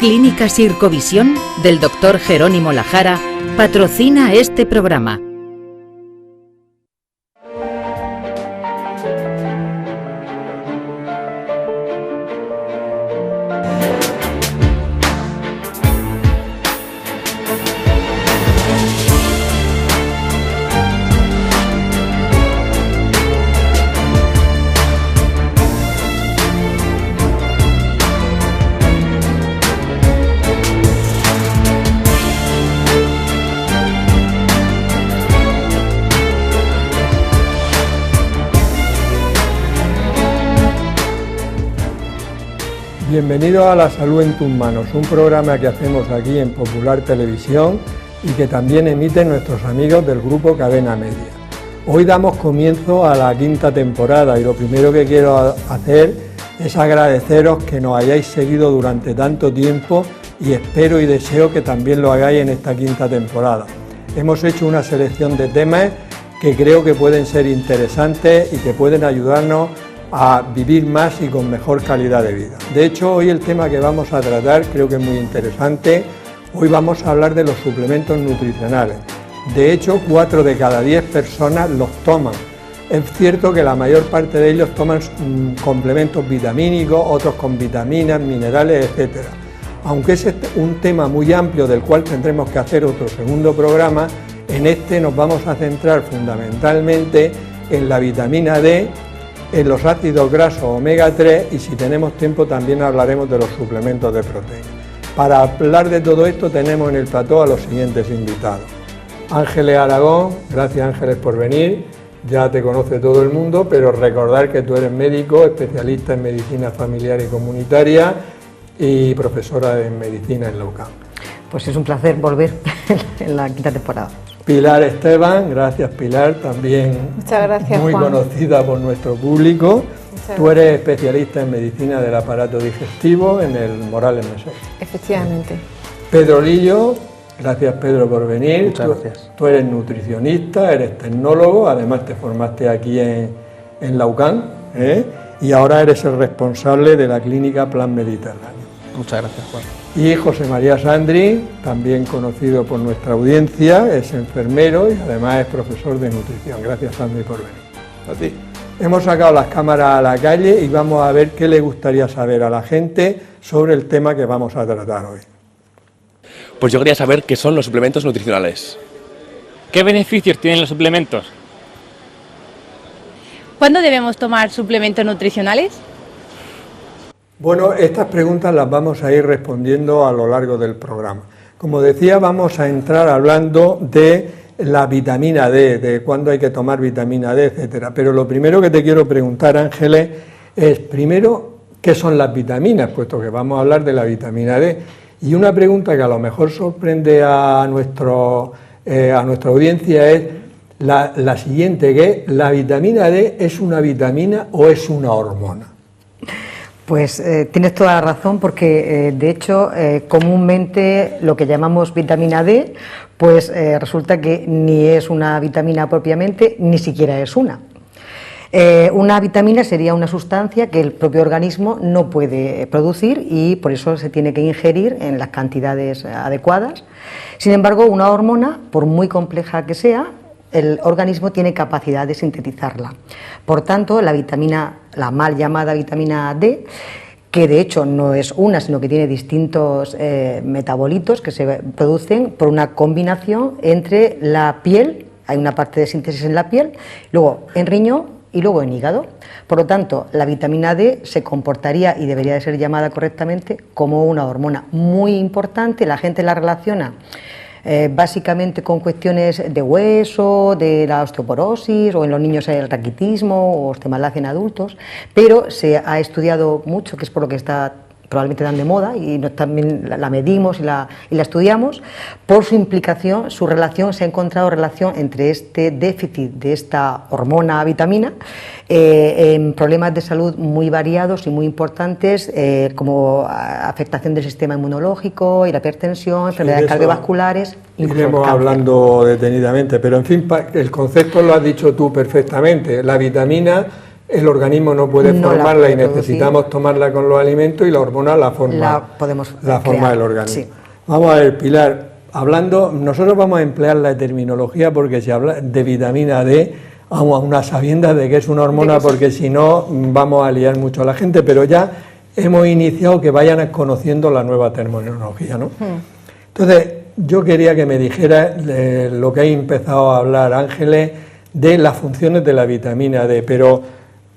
Clínica Sircovisión del Dr. Jerónimo Lajara patrocina este programa. Bienvenidos a La Salud en tus manos, un programa que hacemos aquí en Popular Televisión y que también emiten nuestros amigos del grupo Cadena Media. Hoy damos comienzo a la quinta temporada y lo primero que quiero hacer es agradeceros que nos hayáis seguido durante tanto tiempo y espero y deseo que también lo hagáis en esta quinta temporada. Hemos hecho una selección de temas que creo que pueden ser interesantes y que pueden ayudarnos a vivir más y con mejor calidad de vida. De hecho, hoy el tema que vamos a tratar creo que es muy interesante. Hoy vamos a hablar de los suplementos nutricionales. De hecho, 4 de cada 10 personas los toman. Es cierto que la mayor parte de ellos toman complementos vitamínicos, otros con vitaminas, minerales, etc. Aunque es un tema muy amplio del cual tendremos que hacer otro segundo programa, en este nos vamos a centrar fundamentalmente en la vitamina D, en los ácidos grasos omega 3 y si tenemos tiempo también hablaremos de los suplementos de proteína. Para hablar de todo esto tenemos en el plató a los siguientes invitados. Ángeles Aragón, gracias Ángeles por venir, ya te conoce todo el mundo, pero recordar que tú eres médico, especialista en medicina familiar y comunitaria y profesora en medicina en la UCAM. Pues es un placer volver en la quinta temporada. Pilar Esteban, gracias Pilar, también muchas gracias, muy Juan. Conocida por nuestro público. Tú eres especialista en medicina del aparato digestivo en el Morales Mesón. Efectivamente. Pedro Lillo, gracias Pedro por venir. Muchas gracias. Tú eres nutricionista, eres tecnólogo, además te formaste aquí en la UCAM, y ahora eres el responsable de la clínica Plan Mediterráneo. Muchas gracias, Juan. Y José María Sandri, también conocido por nuestra audiencia, es enfermero y además es profesor de nutrición. Gracias, Sandri, por venir. A ti. Hemos sacado las cámaras a la calle y vamos a ver qué le gustaría saber a la gente sobre el tema que vamos a tratar hoy. Pues yo quería saber qué son los suplementos nutricionales. ¿Qué beneficios tienen los suplementos? ¿Cuándo debemos tomar suplementos nutricionales? Bueno, estas preguntas las vamos a ir respondiendo a lo largo del programa. Como decía, vamos a entrar hablando de la vitamina D, de cuándo hay que tomar vitamina D, etcétera. Pero lo primero que te quiero preguntar, Ángeles, es primero, ¿qué son las vitaminas? Puesto que vamos a hablar de la vitamina D. Y una pregunta que a lo mejor sorprende a nuestra audiencia es la siguiente, que es, ¿la vitamina D es una vitamina o es una hormona? Pues tienes toda la razón porque de hecho comúnmente lo que llamamos vitamina D pues resulta que ni es una vitamina propiamente ni siquiera es una. Una vitamina sería una sustancia que el propio organismo no puede producir y por eso se tiene que ingerir en las cantidades adecuadas. Sin embargo, una hormona, por muy compleja que sea, el organismo tiene capacidad de sintetizarla. Por tanto, la vitamina, la mal llamada vitamina D, que de hecho no es una, sino que tiene distintos metabolitos que se producen por una combinación entre la piel, hay una parte de síntesis en la piel, luego en riñón y luego en hígado. Por lo tanto, la vitamina D se comportaría y debería de ser llamada correctamente como una hormona muy importante. La gente la relaciona básicamente con cuestiones de hueso, de la osteoporosis o en los niños el raquitismo o osteomalacia en adultos, pero se ha estudiado mucho, que es por lo que está probablemente tan de moda y también la medimos y la estudiamos, por su implicación, su relación, se ha encontrado relación entre este déficit de esta hormona vitamina en problemas de salud muy variados y muy importantes como afectación del sistema inmunológico y la hipertensión, enfermedades cardiovasculares. Iremos hablando detenidamente, pero en fin, el concepto lo has dicho tú perfectamente. La vitamina el organismo no puede No la formarla puede y necesitamos tomarla con los alimentos, y la hormona la forma el organismo. Sí. Vamos a ver, Pilar, nosotros vamos a emplear la terminología porque si habla de vitamina D, vamos a unas sabiendas de que es una hormona, porque si no vamos a liar mucho a la gente, pero ya hemos iniciado que vayan conociendo la nueva terminología, ¿no? Entonces, yo quería que me dijera lo que ha empezado a hablar Ángeles de las funciones de la vitamina D, pero,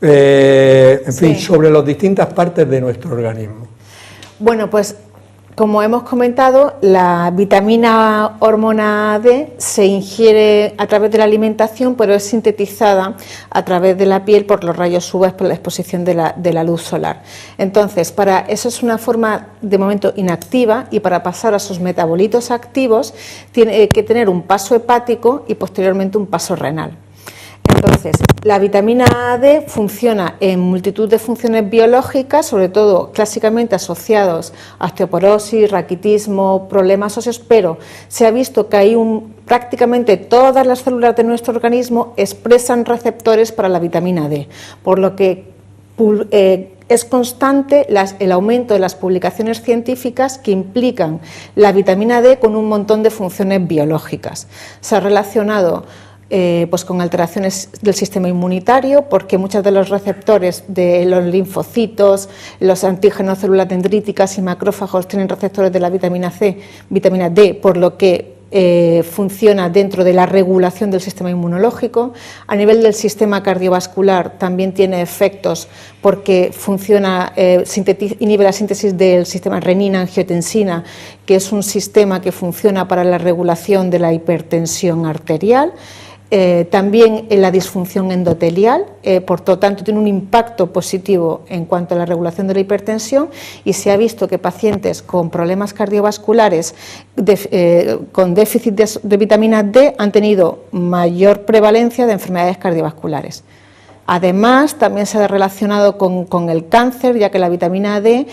en fin, sobre las distintas partes de nuestro organismo. Bueno, pues como hemos comentado, la vitamina hormona D se ingiere a través de la alimentación, pero es sintetizada a través de la piel por los rayos UV, por la exposición de la luz solar. Entonces, eso es una forma de momento inactiva, y para pasar a sus metabolitos activos tiene que tener un paso hepático y posteriormente un paso renal. Entonces, la vitamina D funciona en multitud de funciones biológicas, sobre todo clásicamente asociados a osteoporosis, raquitismo, problemas óseos, pero se ha visto que prácticamente todas las células de nuestro organismo expresan receptores para la vitamina D, por lo que es constante el aumento de las publicaciones científicas que implican la vitamina D con un montón de funciones biológicas. Se ha relacionado pues con alteraciones del sistema inmunitario, porque muchos de los receptores de los linfocitos, los antígenos, células dendríticas y macrófagos tienen receptores de la vitamina D, por lo que funciona dentro de la regulación del sistema inmunológico. A nivel del sistema cardiovascular también tiene efectos, porque inhibe la síntesis del sistema renina-angiotensina, que es un sistema que funciona para la regulación de la hipertensión arterial. También en la disfunción endotelial, por lo tanto tiene un impacto positivo en cuanto a la regulación de la hipertensión, y se ha visto que pacientes con problemas cardiovasculares con déficit de vitamina D han tenido mayor prevalencia de enfermedades cardiovasculares. Además, también se ha relacionado con el cáncer, ya que la vitamina D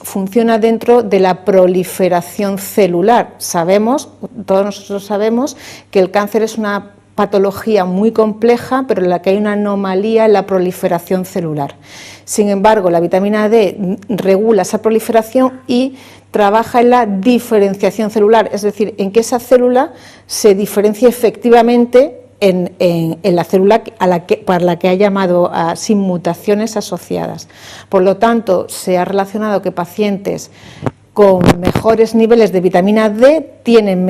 funciona dentro de la proliferación celular. Todos nosotros sabemos que el cáncer es una patología muy compleja, pero en la que hay una anomalía en la proliferación celular. Sin embargo, la vitamina D regula esa proliferación y trabaja en la diferenciación celular, es decir, en que esa célula se diferencie efectivamente en la célula para la que ha llamado sin mutaciones asociadas. Por lo tanto, se ha relacionado que pacientes con mejores niveles de vitamina D tienen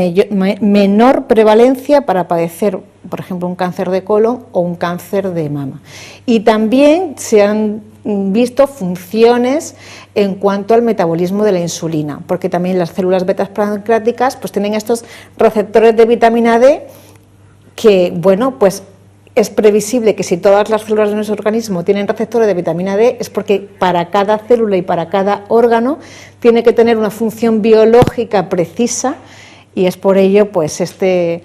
menor prevalencia para padecer, por ejemplo, un cáncer de colon o un cáncer de mama. Y también se han visto funciones en cuanto al metabolismo de la insulina, porque también las células betas pancreáticas pues tienen estos receptores de vitamina D que, bueno, pues es previsible que si todas las células de nuestro organismo tienen receptores de vitamina D, es porque para cada célula y para cada órgano tiene que tener una función biológica precisa, y es por ello pues este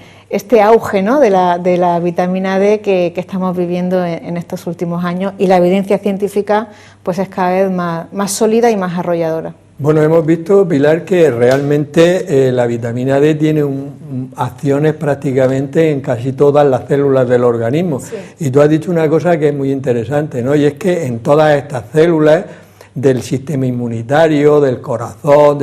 auge, ¿no?, de la vitamina D que estamos viviendo en estos últimos años, y la evidencia científica pues es cada vez más sólida y más arrolladora. Bueno, hemos visto, Pilar, que realmente la vitamina D tiene acciones prácticamente en casi todas las células del organismo. Sí. Y tú has dicho una cosa que es muy interesante, ¿no? Y es que en todas estas células del sistema inmunitario, del corazón,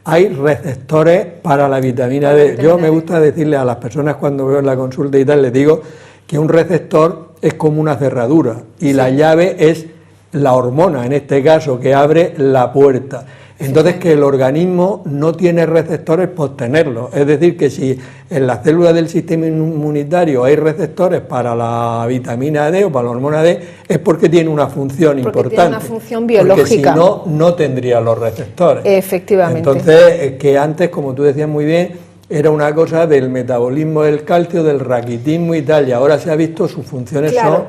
hay receptores para la vitamina D. Yo me gusta decirle a las personas cuando veo en la consulta y tal, les digo que un receptor es como una cerradura y sí, la llave es la hormona, en este caso, que abre la puerta. Entonces, que el organismo no tiene receptores por tenerlos. Es decir, que si en las células del sistema inmunitario hay receptores para la vitamina D o para la hormona D, es porque tiene una función importante. Tiene una función biológica. Porque si no, no tendría los receptores. Efectivamente. Entonces, que antes, como tú decías muy bien, era una cosa del metabolismo del calcio, del raquitismo y tal, y ahora se ha visto sus funciones son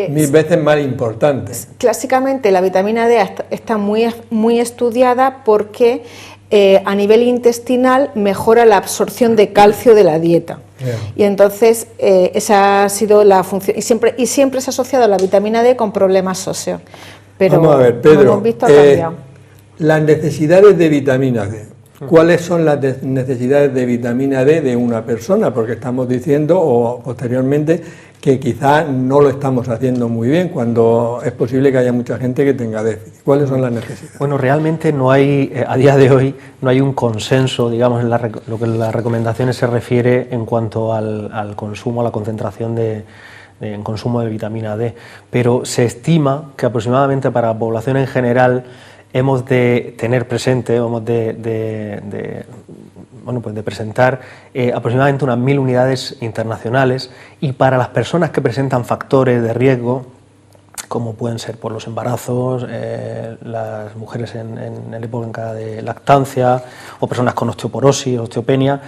mil veces más importantes. Clásicamente la vitamina D está muy estudiada porque a nivel intestinal mejora la absorción de calcio de la dieta. Yeah. Y entonces esa ha sido la función, y siempre se ha asociado a la vitamina D con problemas óseos. Pero vamos a ver, Pedro, como hemos visto, ha cambiado. Las necesidades de vitamina D. ¿Cuáles son las necesidades de vitamina D de una persona? Porque estamos diciendo, o posteriormente, que quizás no lo estamos haciendo muy bien cuando es posible que haya mucha gente que tenga déficit. ¿Cuáles son las necesidades? Bueno, realmente no hay, a día de hoy, no hay un consenso, digamos, en lo que las recomendaciones se refiere en cuanto al consumo, a la concentración en consumo de vitamina D, pero se estima que aproximadamente para la población en general hemos de tener presente, de presentar aproximadamente unas 1000 unidades internacionales, y para las personas que presentan factores de riesgo, como pueden ser por los embarazos, las mujeres en época de lactancia o personas con osteoporosis, osteopenia,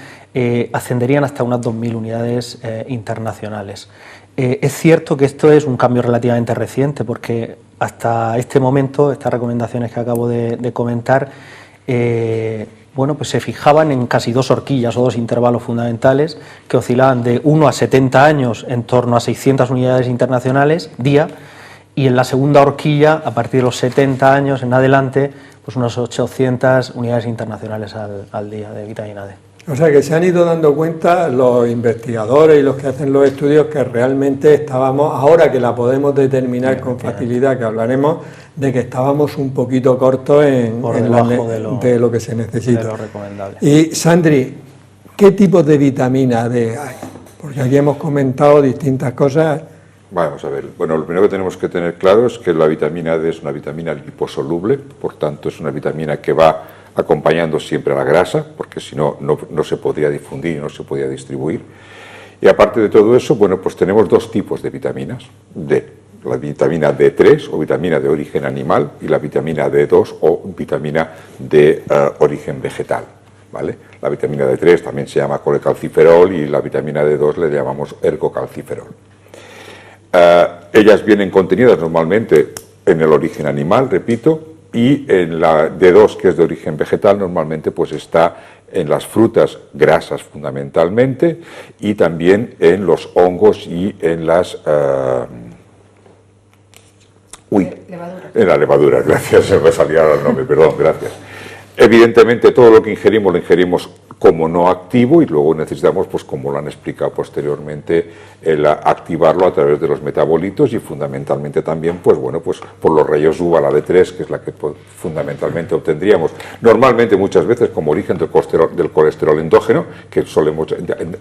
ascenderían hasta unas 2000 unidades internacionales. Es cierto que esto es un cambio relativamente reciente, porque hasta este momento, estas recomendaciones que acabo de comentar, pues se fijaban en casi 2 horquillas o 2 intervalos fundamentales que oscilaban de 1 a 70 años en torno a 600 unidades internacionales día, y en la segunda horquilla, a partir de los 70 años en adelante, pues unas 800 unidades internacionales al día de vitamina D. O sea que se han ido dando cuenta los investigadores y los que hacen los estudios que realmente estábamos, ahora que la podemos determinar con facilidad, que hablaremos, de que estábamos un poquito cortos de lo que se necesita. De lo recomendable. Y Sandri, ¿qué tipos de vitamina D hay? Porque aquí hemos comentado distintas cosas. Vamos a ver, bueno, lo primero que tenemos que tener claro es que la vitamina D es una vitamina liposoluble, por tanto es una vitamina que va acompañando siempre a la grasa, porque si no, no se podría difundir y no se podría distribuir. Y aparte de todo eso, bueno, pues tenemos 2 tipos de vitaminas D, la vitamina D3 o vitamina de origen animal y la vitamina D2 o vitamina de origen vegetal, ¿vale? La vitamina D3 también se llama colecalciferol y la vitamina D2 le llamamos ergocalciferol. Ellas vienen contenidas normalmente en el origen animal, repito, y en la D2, que es de origen vegetal, normalmente pues está en las frutas grasas fundamentalmente, y también en los hongos y en las en la levadura, gracias, se me salía el nombre, perdón, gracias. Evidentemente todo lo que ingerimos lo ingerimos como no activo, y luego necesitamos, pues como lo han explicado posteriormente, el activarlo a través de los metabolitos, y fundamentalmente también, pues bueno, pues por los rayos UVA, la D3, que es la que fundamentalmente obtendríamos normalmente muchas veces como origen del colesterol endógeno, que solemos,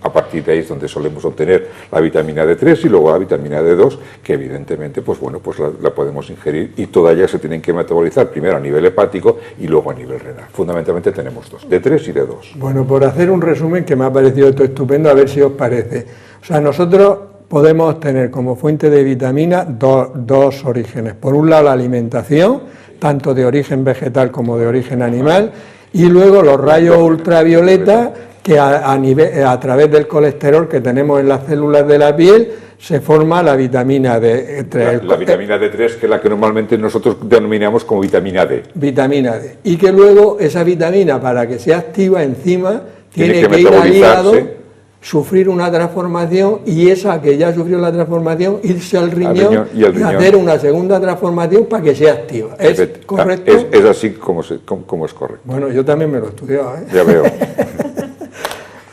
a partir de ahí es donde solemos obtener la vitamina D3, y luego la vitamina D2, que evidentemente, pues bueno, pues la podemos ingerir, y todas ellas se tienen que metabolizar primero a nivel hepático y luego a nivel renal. Fundamentalmente tenemos 2, D3 y D2. Bueno, por hacer un resumen, que me ha parecido esto estupendo, a ver si os parece. O sea, nosotros podemos tener como fuente de vitamina dos orígenes. Por un lado, la alimentación, tanto de origen vegetal como de origen animal, y luego los rayos ultravioleta, que a través del colesterol que tenemos en las células de la piel, se forma la vitamina D. La vitamina D3, que es la que normalmente nosotros denominamos como vitamina D. Vitamina D. Y que luego esa vitamina, para que sea activa encima, tiene que ir al hígado, sufrir una transformación, y esa que ya sufrió la transformación, irse al riñón y hacer una segunda transformación para que sea activa. ¿Es correcto? Es así como es correcto. Bueno, yo también me lo he estudiado, ¿eh? Ya veo.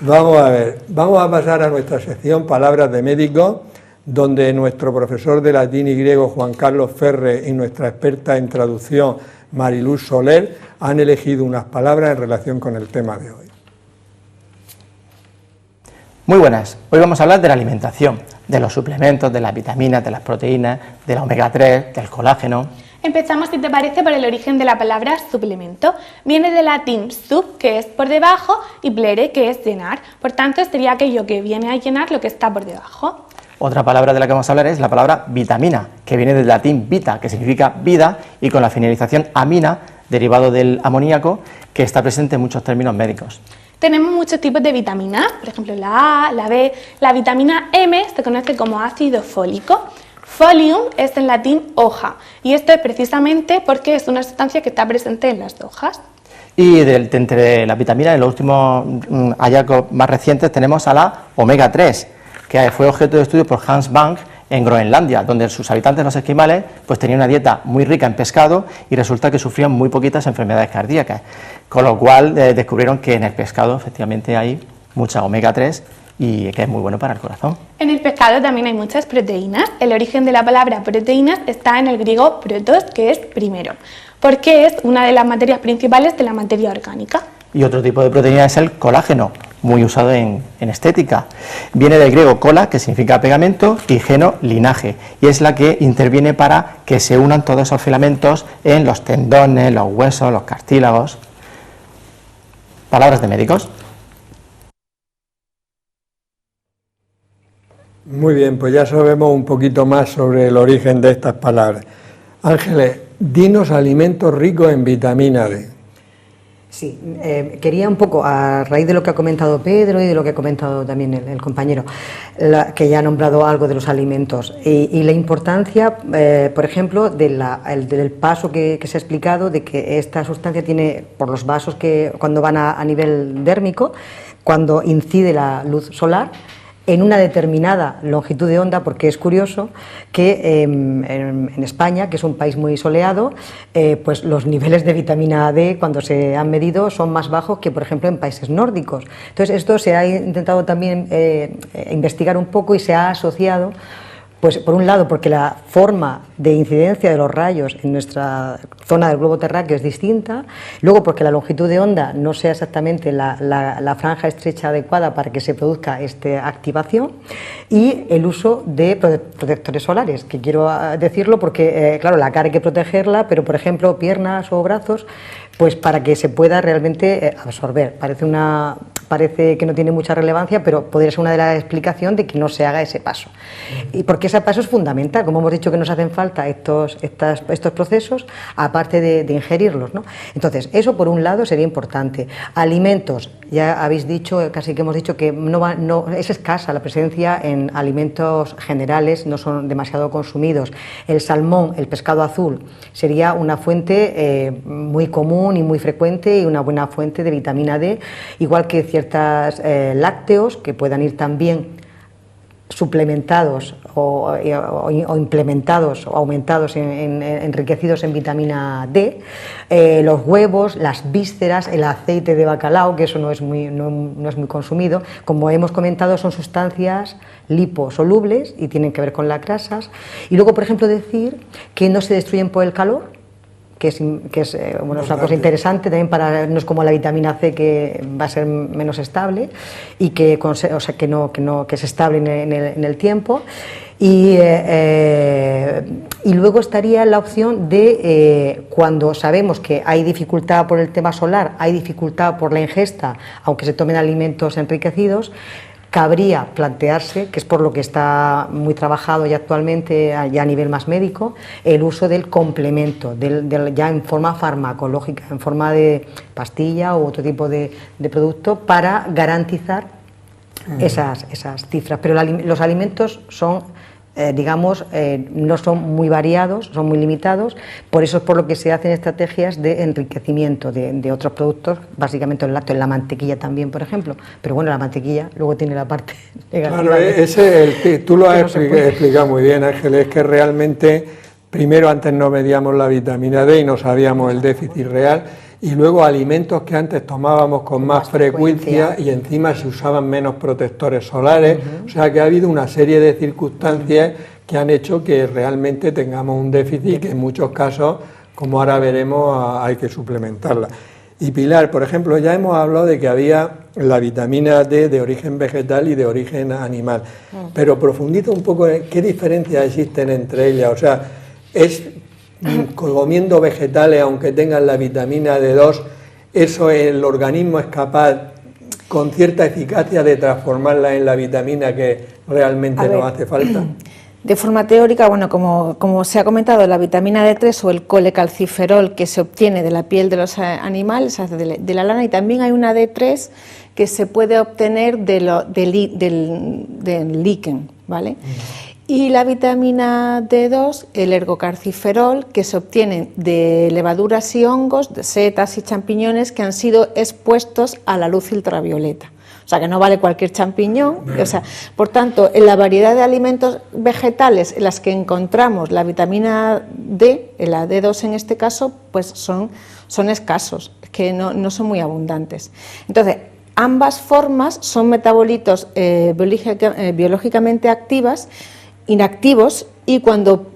Vamos a ver, vamos a pasar a nuestra sección Palabras de Médicos, donde nuestro profesor de latín y griego, Juan Carlos Ferre, y nuestra experta en traducción, Mariluz Soler, han elegido unas palabras en relación con el tema de hoy. Muy buenas, hoy vamos a hablar de la alimentación, de los suplementos, de las vitaminas, de las proteínas, del omega 3, del colágeno. Empezamos, si te parece, por el origen de la palabra suplemento. Viene del latín sub, que es por debajo, y plere, que es llenar. Por tanto, sería aquello que viene a llenar lo que está por debajo. Otra palabra de la que vamos a hablar es la palabra vitamina, que viene del latín vita, que significa vida, y con la finalización amina, derivado del amoníaco, que está presente en muchos términos médicos. Tenemos muchos tipos de vitaminas, por ejemplo la A, la B. La vitamina M se conoce como ácido fólico. Folium es en latín hoja, y esto es precisamente porque es una sustancia que está presente en las hojas. Y entre las vitaminas, en los últimos hallazgos más recientes, tenemos a la omega 3, que fue objeto de estudio por Hans Bank en Groenlandia, donde sus habitantes, los esquimales, pues tenían una dieta muy rica en pescado, y resulta que sufrían muy poquitas enfermedades cardíacas, con lo cual descubrieron que en el pescado efectivamente hay mucha omega 3, y que es muy bueno para el corazón. En el pescado también hay muchas proteínas. El origen de la palabra proteínas está en el griego protos, que es primero, porque es una de las materias principales de la materia orgánica. Y otro tipo de proteína es el colágeno, muy usado en estética. Viene del griego cola, que significa pegamento, y geno, linaje, y es la que interviene para que se unan todos esos filamentos en los tendones, los huesos, los cartílagos. ¿Palabras de médicos? Muy bien, pues ya sabemos un poquito más sobre el origen de estas palabras. Ángeles, dinos alimentos ricos en vitamina D. Sí, quería un poco, a raíz de lo que ha comentado Pedro y de lo que ha comentado también el compañero, que ya ha nombrado algo de los alimentos, y la importancia, por ejemplo, del paso que se ha explicado, de que esta sustancia tiene, por los vasos que cuando van a nivel dérmico, cuando incide la luz solar, en una determinada longitud de onda, porque es curioso que en España, que es un país muy soleado, pues los niveles de vitamina D cuando se han medido son más bajos que, por ejemplo, en países nórdicos. Entonces esto se ha intentado también investigar un poco y se ha asociado, pues por un lado porque la forma de incidencia de los rayos en nuestra zona del globo terráqueo es distinta, luego porque la longitud de onda no sea exactamente la franja estrecha adecuada para que se produzca esta activación, y el uso de protectores solares, que quiero decirlo porque, claro, la cara hay que protegerla, pero por ejemplo piernas o brazos, pues para que se pueda realmente absorber. Parece que no tiene mucha relevancia, pero podría ser una de las explicaciones de que no se haga ese paso. Y porque ese paso es fundamental, como hemos dicho que nos hacen falta estos procesos, aparte de ingerirlos, ¿no? Entonces, eso por un lado sería importante. Alimentos, ya habéis dicho, casi que hemos dicho que no es escasa la presencia en alimentos generales, no son demasiado consumidos. El salmón, el pescado azul, sería una fuente muy común y muy frecuente y una buena fuente de vitamina D, igual que ciertos lácteos que puedan ir también suplementados o implementados o aumentados, enriquecidos en vitamina D, los huevos, las vísceras, el aceite de bacalao, que eso no es muy consumido. Como hemos comentado, son sustancias liposolubles y tienen que ver con las grasas. Y luego, por ejemplo, decir que no se destruyen por el calor, que es una cosa interesante también no es como la vitamina C, que va a ser menos estable y que es estable en el tiempo. Y luego estaría la opción de cuando sabemos que hay dificultad por el tema solar, hay dificultad por la ingesta, aunque se tomen alimentos enriquecidos, cabría plantearse, que es por lo que está muy trabajado ya actualmente, ya a nivel más médico, el uso del complemento, ya en forma farmacológica, en forma de pastilla o otro tipo de producto, para garantizar esas cifras. Pero los alimentos son, no son muy variados, son muy limitados, por eso es por lo que se hacen estrategias de enriquecimiento de otros productos, básicamente el lácteo, en la mantequilla también, por ejemplo, pero bueno, la mantequilla luego tiene la parte negativa. Claro, tú lo has explicado muy bien, Ángel, es que realmente primero antes no medíamos la vitamina D y no sabíamos el déficit real, y luego alimentos que antes tomábamos con más frecuencia y encima se usaban menos protectores solares, o sea que ha habido una serie de circunstancias que han hecho que realmente tengamos un déficit que en muchos casos, como ahora veremos, hay que suplementarla. Y Pilar, por ejemplo, ya hemos hablado de que había la vitamina D de origen vegetal y de origen animal, pero profundiza un poco en qué diferencias existen entre ellas, o sea, comiendo vegetales, aunque tengan la vitamina D2, eso el organismo es capaz con cierta eficacia de transformarla en la vitamina que realmente nos hace falta. De forma teórica, bueno, como se ha comentado, la vitamina D3 o el colecalciferol que se obtiene de la piel de los animales, de la lana, y también hay una D3 que se puede obtener del líquen, ¿vale? Y la vitamina D2, el ergocarciferol, que se obtiene de levaduras y hongos, de setas y champiñones que han sido expuestos a la luz ultravioleta. O sea, que no vale cualquier champiñón. O sea, por tanto, en la variedad de alimentos vegetales en las que encontramos la vitamina D, la D2 en este caso, pues son escasos, que no son muy abundantes. Entonces, Ambas formas son metabolitos biológicamente inactivos, y cuando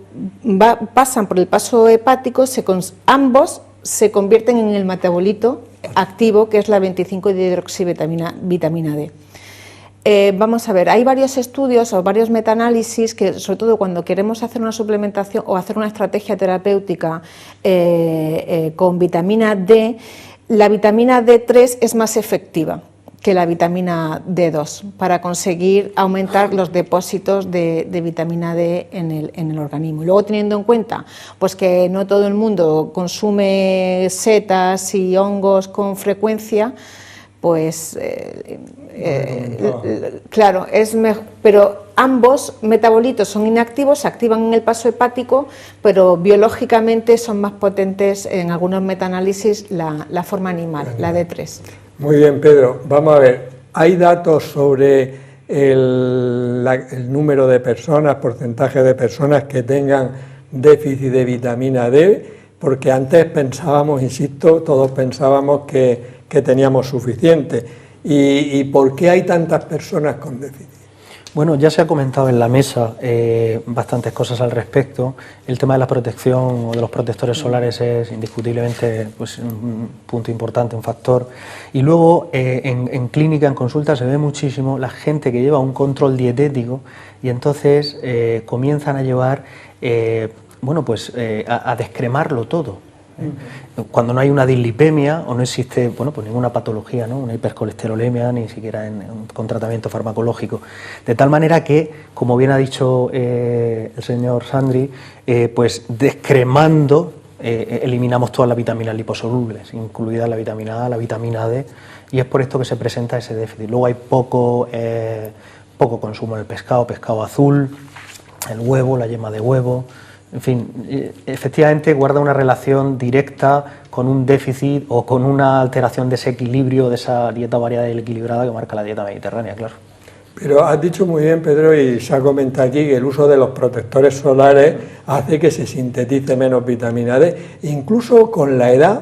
pasan por el paso hepático, ambos se convierten en el metabolito activo, que es la 25-dihidroxivitamina D. Vamos a ver, hay varios estudios o varios metaanálisis que, sobre todo cuando queremos hacer una suplementación o hacer una estrategia terapéutica con vitamina D, la vitamina D3 es más efectiva que la vitamina D2 para conseguir aumentar los depósitos de vitamina D en el organismo. Y luego, teniendo en cuenta pues que no todo el mundo consume setas y hongos con frecuencia, pues claro, es mejor, pero ambos metabolitos son inactivos, se activan en el paso hepático, pero biológicamente son más potentes en algunos metaanálisis la forma animal, la D3. Muy bien, Pedro. Vamos a ver, ¿hay datos sobre el número de personas, porcentaje de personas que tengan déficit de vitamina D? Porque antes pensábamos, insisto, todos pensábamos que teníamos suficiente. ¿Y por qué hay tantas personas con déficit? Bueno, ya se ha comentado en la mesa bastantes cosas al respecto. El tema de la protección o de los protectores solares es indiscutiblemente pues, un punto importante, un factor. Y luego en clínica, en consulta, se ve muchísimo la gente que lleva un control dietético y entonces comienzan a llevar, a descremarlo todo. Cuando no hay una dislipemia o no existe pues ninguna patología, ¿no? Una hipercolesterolemia, ni siquiera con tratamiento farmacológico. De tal manera que, como bien ha dicho el señor Sandri, pues descremando eliminamos todas las vitaminas liposolubles, incluida la vitamina A, la vitamina D, y es por esto que se presenta ese déficit. Luego hay poco consumo del pescado azul, el huevo, la yema de huevo. En fin, efectivamente guarda una relación directa con un déficit o con una alteración de ese equilibrio, de esa dieta variada y equilibrada que marca la dieta mediterránea, claro. Pero has dicho muy bien, Pedro, y se ha comentado aquí que el uso de los protectores solares hace que se sintetice menos vitamina D. Incluso con la edad,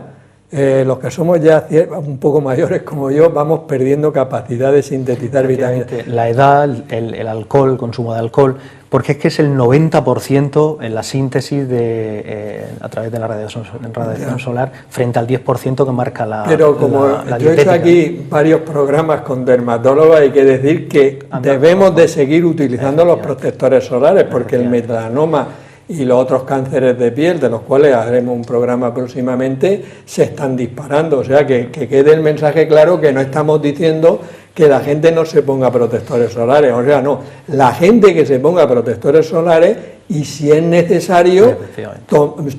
los que somos ya un poco mayores como yo, vamos perdiendo capacidad de sintetizar vitamina D. La edad, el alcohol, el consumo de alcohol, porque es que es el 90% en la síntesis a través de la radiación solar frente al 10% que marca la Pero como yo he hecho aquí varios programas con dermatólogos, hay que decir que debemos de seguir utilizando los protectores solares, porque el melanoma y los otros cánceres de piel, de los cuales haremos un programa próximamente, se están disparando. O sea, que quede el mensaje claro, que no estamos diciendo que la gente no se ponga protectores solares. O sea, no, la gente que se ponga protectores solares, y si es necesario,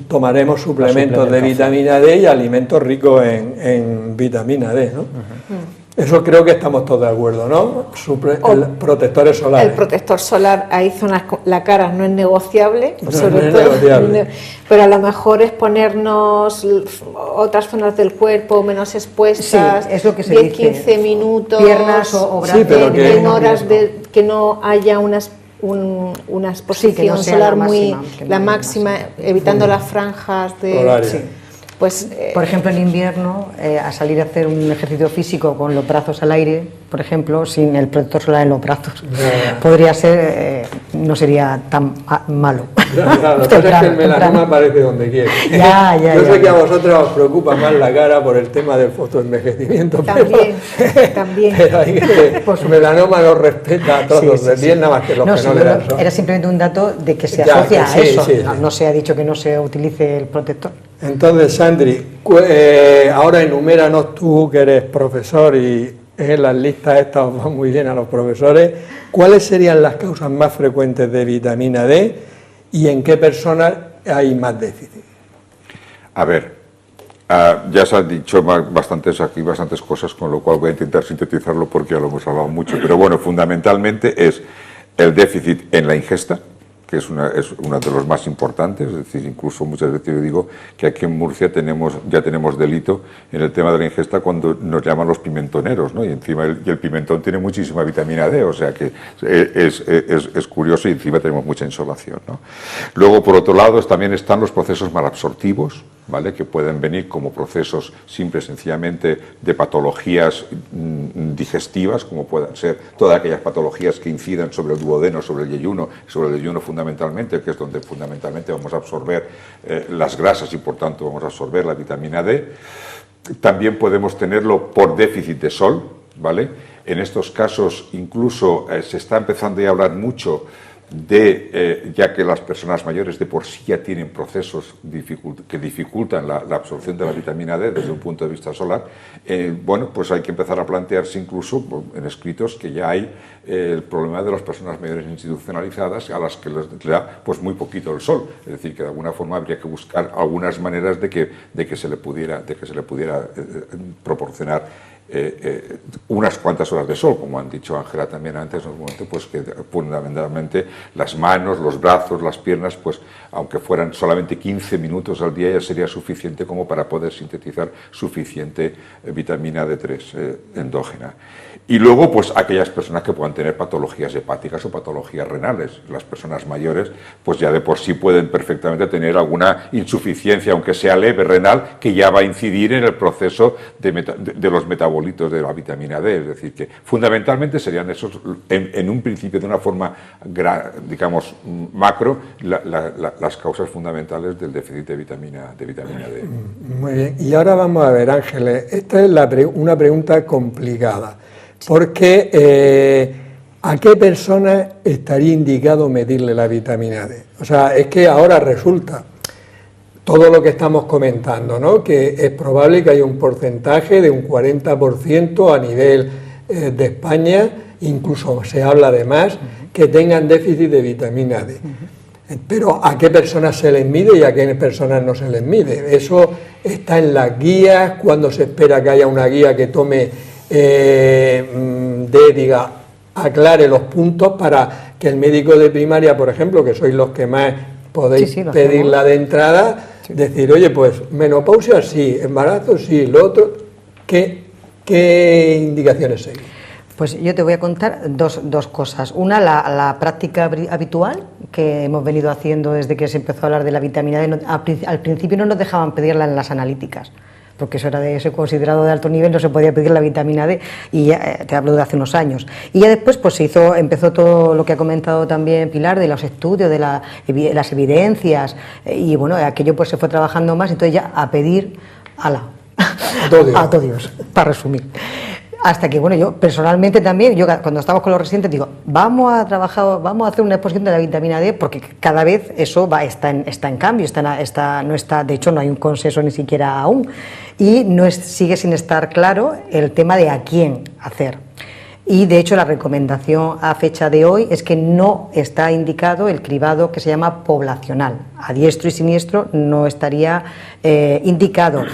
tomaremos suplementos de vitamina D y alimentos ricos en vitamina D, ¿no? Eso creo que estamos todos de acuerdo, ¿no? Protectores solares. El protector solar, hay zonas, la cara no es negociable, negociable. Pero a lo mejor es ponernos otras zonas del cuerpo menos expuestas, sí, es lo que se 10-15 minutos, piernas o brazos, en horas que no haya una exposición no solar la máxima, evitando las franjas de... Pues, por ejemplo, en invierno, a salir a hacer un ejercicio físico con los brazos al aire, por ejemplo, sin el protector solar en los brazos, podría ser, no sería tan malo. Claro, lo que pasa es que el melanoma aparece donde quiere. Yo sé que a vosotros os preocupa más la cara por el tema del fotoenvejecimiento. También. Pero hay que, el melanoma lo respeta a todos, bien nada más que los que no le dan sol. Era simplemente un dato de que se asocia a eso. No se ha dicho que no se utilice el protector. Entonces, Sandri, ahora enuméranos, tú que eres profesor y en las listas estas os van muy bien a los profesores, ¿cuáles serían las causas más frecuentes de vitamina D y en qué personas hay más déficit? A ver, ya se han dicho bastantes cosas, con lo cual voy a intentar sintetizarlo porque ya lo hemos hablado mucho, pero bueno, fundamentalmente es el déficit en la ingesta, que es uno de los más importantes. Es decir, incluso muchas veces yo digo que aquí en Murcia ya tenemos delito en el tema de la ingesta cuando nos llaman los pimentoneros, ¿no? Y encima el pimentón tiene muchísima vitamina D, o sea que es curioso, y encima tenemos mucha insolación, ¿no? Luego, por otro lado, también están los procesos malabsortivos, ¿vale? Que pueden venir como procesos simple, sencillamente de patologías digestivas, como puedan ser todas aquellas patologías que incidan sobre el duodeno, sobre el yeyuno fundamentalmente, que es donde fundamentalmente vamos a absorber las grasas y por tanto vamos a absorber la vitamina D. También podemos tenerlo por déficit de sol, ¿vale? En estos casos incluso se está empezando ya a hablar mucho de, ya que las personas mayores de por sí ya tienen procesos que dificultan la absorción de la vitamina D desde un punto de vista solar, bueno, pues hay que empezar a plantearse incluso en escritos que ya hay el problema de las personas mayores institucionalizadas a las que les da pues muy poquito el sol, es decir, que de alguna forma habría que buscar algunas maneras de que se le pudiera proporcionar unas cuantas horas de sol, como han dicho Ángela también antes, en un momento, pues que fundamentalmente las manos, los brazos, las piernas, pues aunque fueran solamente 15 minutos al día ya sería suficiente como para poder sintetizar suficiente vitamina D3 endógena. Y luego, pues aquellas personas que puedan tener patologías hepáticas o patologías renales. Las personas mayores, pues ya de por sí pueden perfectamente tener alguna insuficiencia, aunque sea leve, renal, que ya va a incidir en el proceso de los metabolitos de la vitamina D. Es decir, que fundamentalmente serían esos, en un principio, de una forma, digamos, macro, las causas fundamentales del déficit de vitamina D. Muy bien. Y ahora vamos a ver, Ángeles, esta es una pregunta complicada. Porque ¿a qué persona estaría indicado medirle la vitamina D? O sea, es que ahora resulta todo lo que estamos comentando, ¿no? Que es probable que haya un porcentaje de un 40% a nivel de España, incluso se habla de más, que tengan déficit de vitamina D. Pero ¿a qué personas se les mide y a qué personas no se les mide? Eso está en las guías, cuando se espera que haya una guía que tome aclare los puntos para que el médico de primaria, por ejemplo, que sois los que más podéis pedirla de entrada, decir, oye, pues menopausia sí, embarazo sí, lo otro, ¿qué indicaciones seguís? Pues yo te voy a contar dos cosas. Una, la práctica habitual que hemos venido haciendo desde que se empezó a hablar de la vitamina D. Al principio no nos dejaban pedirla en las analíticas, porque eso era de ese considerado de alto nivel, no se podía pedir la vitamina D, y ya, te hablo de hace unos años. Y ya después pues empezó todo lo que ha comentado también Pilar, de los estudios, de las evidencias, y bueno, aquello pues se fue trabajando más, entonces ya a pedir a todo Dios, para resumir. Hasta que, bueno, yo personalmente también, yo cuando estamos con los residentes digo, vamos a hacer una exposición de la vitamina D, porque cada vez eso está en cambio, de hecho no hay un consenso ni siquiera aún, y sigue sin estar claro el tema de a quién hacer. Y de hecho la recomendación a fecha de hoy es que no está indicado el cribado que se llama poblacional, a diestro y siniestro no estaría indicado.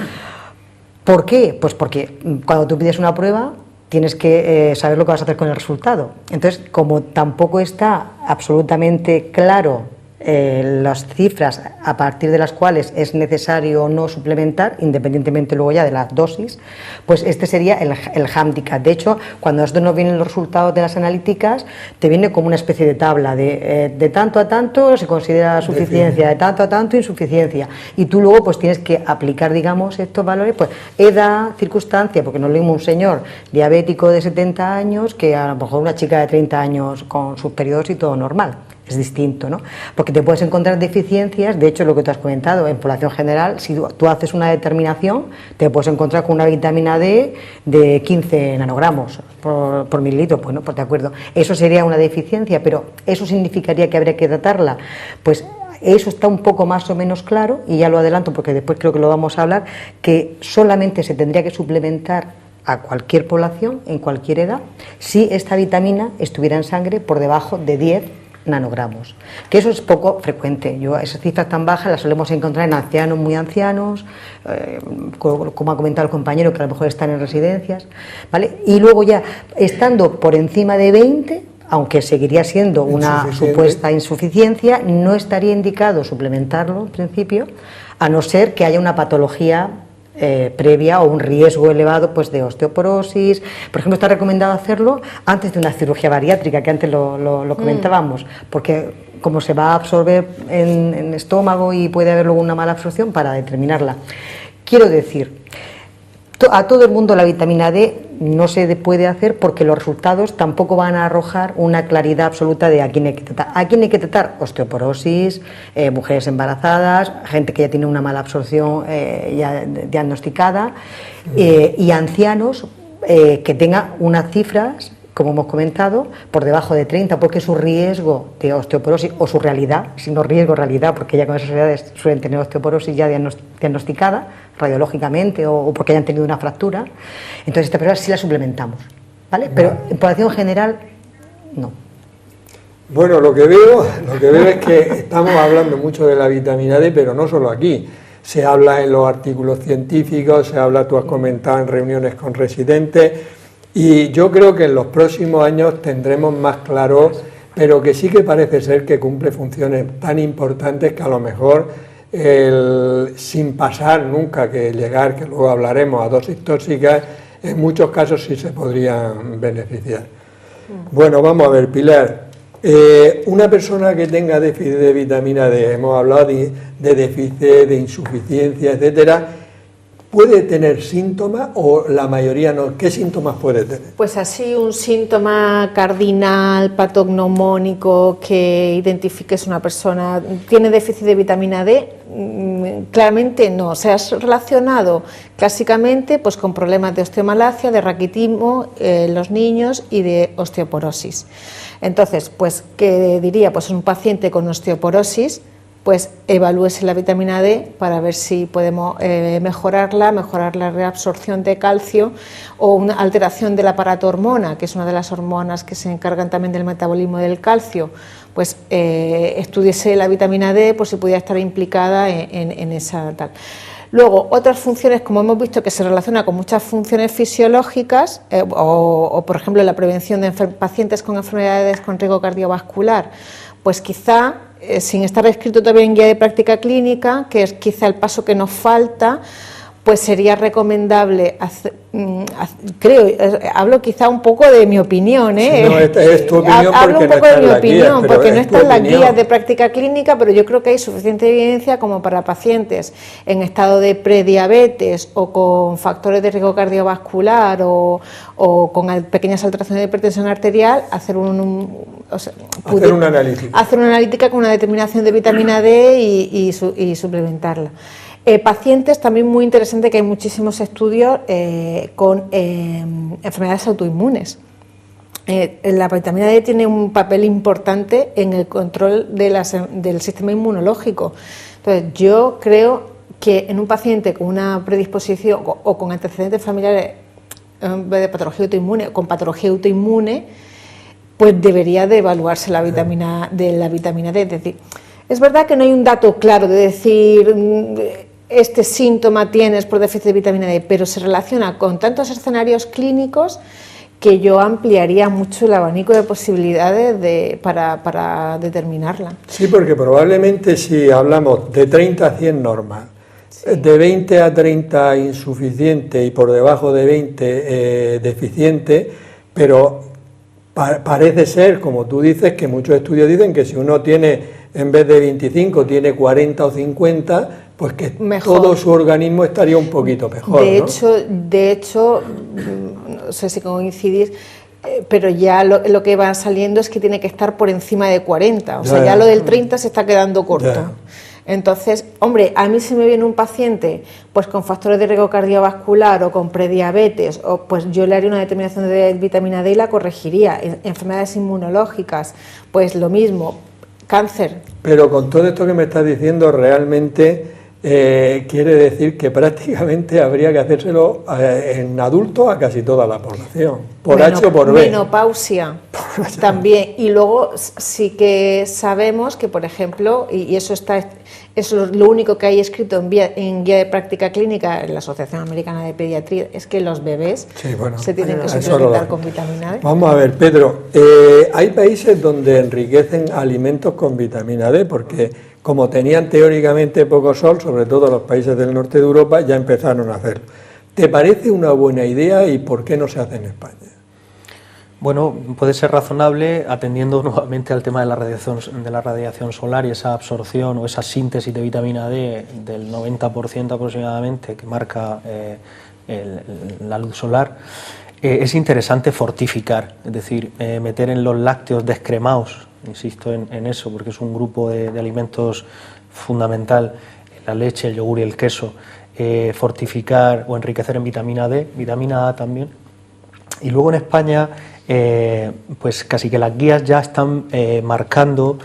¿Por qué? Pues porque cuando tú pides una prueba tienes que saber lo que vas a hacer con el resultado. Entonces, como tampoco está absolutamente claro las cifras a partir de las cuales es necesario o no suplementar, independientemente luego ya de las dosis, pues este sería el hándicap. De hecho, cuando a nosotros nos vienen los resultados de las analíticas, te viene como una especie de tabla de tanto a tanto se considera suficiencia, de tanto a tanto insuficiencia, y tú luego pues tienes que aplicar, digamos, estos valores, pues edad, circunstancia, porque no es lo mismo un señor diabético de 70 años que a lo mejor una chica de 30 años con sus periodos y todo normal. Es distinto, ¿no? Porque te puedes encontrar deficiencias, de hecho lo que tú has comentado, en población general, si tú haces una determinación, te puedes encontrar con una vitamina D de 15 nanogramos por mililitro, bueno, pues de acuerdo, eso sería una deficiencia, pero ¿eso significaría que habría que tratarla? Pues eso está un poco más o menos claro, y ya lo adelanto porque después creo que lo vamos a hablar, que solamente se tendría que suplementar a cualquier población, en cualquier edad, si esta vitamina estuviera en sangre por debajo de 10 nanogramos, que eso es poco frecuente. Esas cifras tan bajas las solemos encontrar en ancianos muy ancianos, como ha comentado el compañero, que a lo mejor están en residencias, ¿vale? Y luego ya, estando por encima de 20, aunque seguiría siendo una supuesta insuficiencia, no estaría indicado suplementarlo en principio, a no ser que haya una patología previa o un riesgo elevado pues de osteoporosis. Por ejemplo, está recomendado hacerlo antes de una cirugía bariátrica, que antes lo comentábamos, porque como se va a absorber en el estómago y puede haber luego una mala absorción para determinarla. Quiero decir, a todo el mundo la vitamina D no se puede hacer porque los resultados tampoco van a arrojar una claridad absoluta de a quién hay que tratar. ¿A quién hay que tratar? Osteoporosis, mujeres embarazadas, gente que ya tiene una mala absorción ya diagnosticada, y ancianos que tengan unas cifras, como hemos comentado, por debajo de 30, porque su riesgo de osteoporosis, o su realidad, si no riesgo, realidad, porque ya con esas edades suelen tener osteoporosis ya diagnosticada radiológicamente o porque hayan tenido una fractura, entonces esta persona sí la suplementamos, ¿vale? Pero en población general, no. Bueno, lo que veo es que estamos hablando mucho de la vitamina D, pero no solo aquí. Se habla en los artículos científicos, se habla, tú has comentado, en reuniones con residentes, y yo creo que en los próximos años tendremos más claro, pero que sí que parece ser que cumple funciones tan importantes que a lo mejor, sin pasar nunca que llegar, que luego hablaremos, a dosis tóxicas, en muchos casos sí se podrían beneficiar. Bueno, vamos a ver, Pilar. Una persona que tenga déficit de vitamina D, hemos hablado de déficit, de insuficiencia, etcétera, ¿puede tener síntomas o la mayoría no? ¿Qué síntomas puede tener? Pues así un síntoma cardinal, patognomónico, que identifique es una persona, ¿tiene déficit de vitamina D? Claramente no, se ha relacionado clásicamente pues con problemas de osteomalacia, de raquitismo en los niños y de osteoporosis. Entonces, pues, ¿qué diría? Pues un paciente con osteoporosis, pues evalúese la vitamina D para ver si podemos mejorar la reabsorción de calcio, o una alteración del aparato hormona, que es una de las hormonas que se encargan también del metabolismo del calcio, pues estudiese la vitamina D por si pudiera estar implicada en esa tal. Luego, otras funciones, como hemos visto, que se relaciona con muchas funciones fisiológicas, o por ejemplo la prevención de pacientes con enfermedades con riesgo cardiovascular, pues quizá, sin estar escrito todavía en guía de práctica clínica, que es quizá el paso que nos falta, pues sería recomendable hablo quizá un poco de mi opinión, Sí, no, es tu opinión, hablo un poco de mi opinión, porque no está en las opinión. guías de práctica clínica, pero yo creo que hay suficiente evidencia como para pacientes en estado de prediabetes o con factores de riesgo cardiovascular o con pequeñas alteraciones de hipertensión arterial, hacer una analítica con una determinación de vitamina D y suplementarla. Pacientes, también muy interesante, que hay muchísimos estudios con enfermedades autoinmunes. La vitamina D tiene un papel importante en el control del sistema inmunológico. Entonces, yo creo que en un paciente con una predisposición o con antecedentes familiares de patología autoinmune, con patología autoinmune, pues debería de evaluarse la vitamina D. Es decir, es verdad que no hay un dato claro de decir este síntoma tienes por déficit de vitamina D, pero se relaciona con tantos escenarios clínicos que yo ampliaría mucho el abanico de posibilidades para determinarla. Sí, porque probablemente si hablamos de 30 a 100 normal, sí, de 20 a 30 insuficiente y por debajo de 20 deficiente, pero parece ser, como tú dices, que muchos estudios dicen que si uno tiene, en vez de 25, tiene 40 o 50, pues que mejor, todo su organismo estaría un poquito mejor. De hecho, no sé si coincidís, pero ya lo que va saliendo es que tiene que estar por encima de 40, o sea, ya lo del 30 se está quedando corto. Ya. Entonces, hombre, a mí si me viene un paciente pues con factores de riesgo cardiovascular o con prediabetes, o pues yo le haría una determinación de vitamina D y la corregiría. Enfermedades inmunológicas, pues lo mismo, cáncer. Pero con todo esto que me estás diciendo, realmente quiere decir que prácticamente habría que hacérselo en adultos a casi toda la población, por H o por B. Menopausia también. Y luego sí que sabemos que, por ejemplo, y eso es lo único que hay escrito en guía de práctica clínica en la Asociación Americana de Pediatría, es que los bebés se tienen que suplementar con vitamina D. Vamos a ver, Pedro, hay países donde enriquecen alimentos con vitamina D, porque como tenían teóricamente poco sol, sobre todo los países del norte de Europa, ya empezaron a hacerlo. ¿Te parece una buena idea y por qué no se hace en España? Bueno, puede ser razonable atendiendo nuevamente al tema de la radiación solar y esa absorción o esa síntesis de vitamina D del 90% aproximadamente que marca la luz solar. es interesante fortificar, es decir, meter en los lácteos descremados, insisto en eso, porque es un grupo de alimentos fundamental, la leche, el yogur y el queso, fortificar o enriquecer en vitamina D, vitamina A también. Y luego en España, pues casi que las guías ya están marcando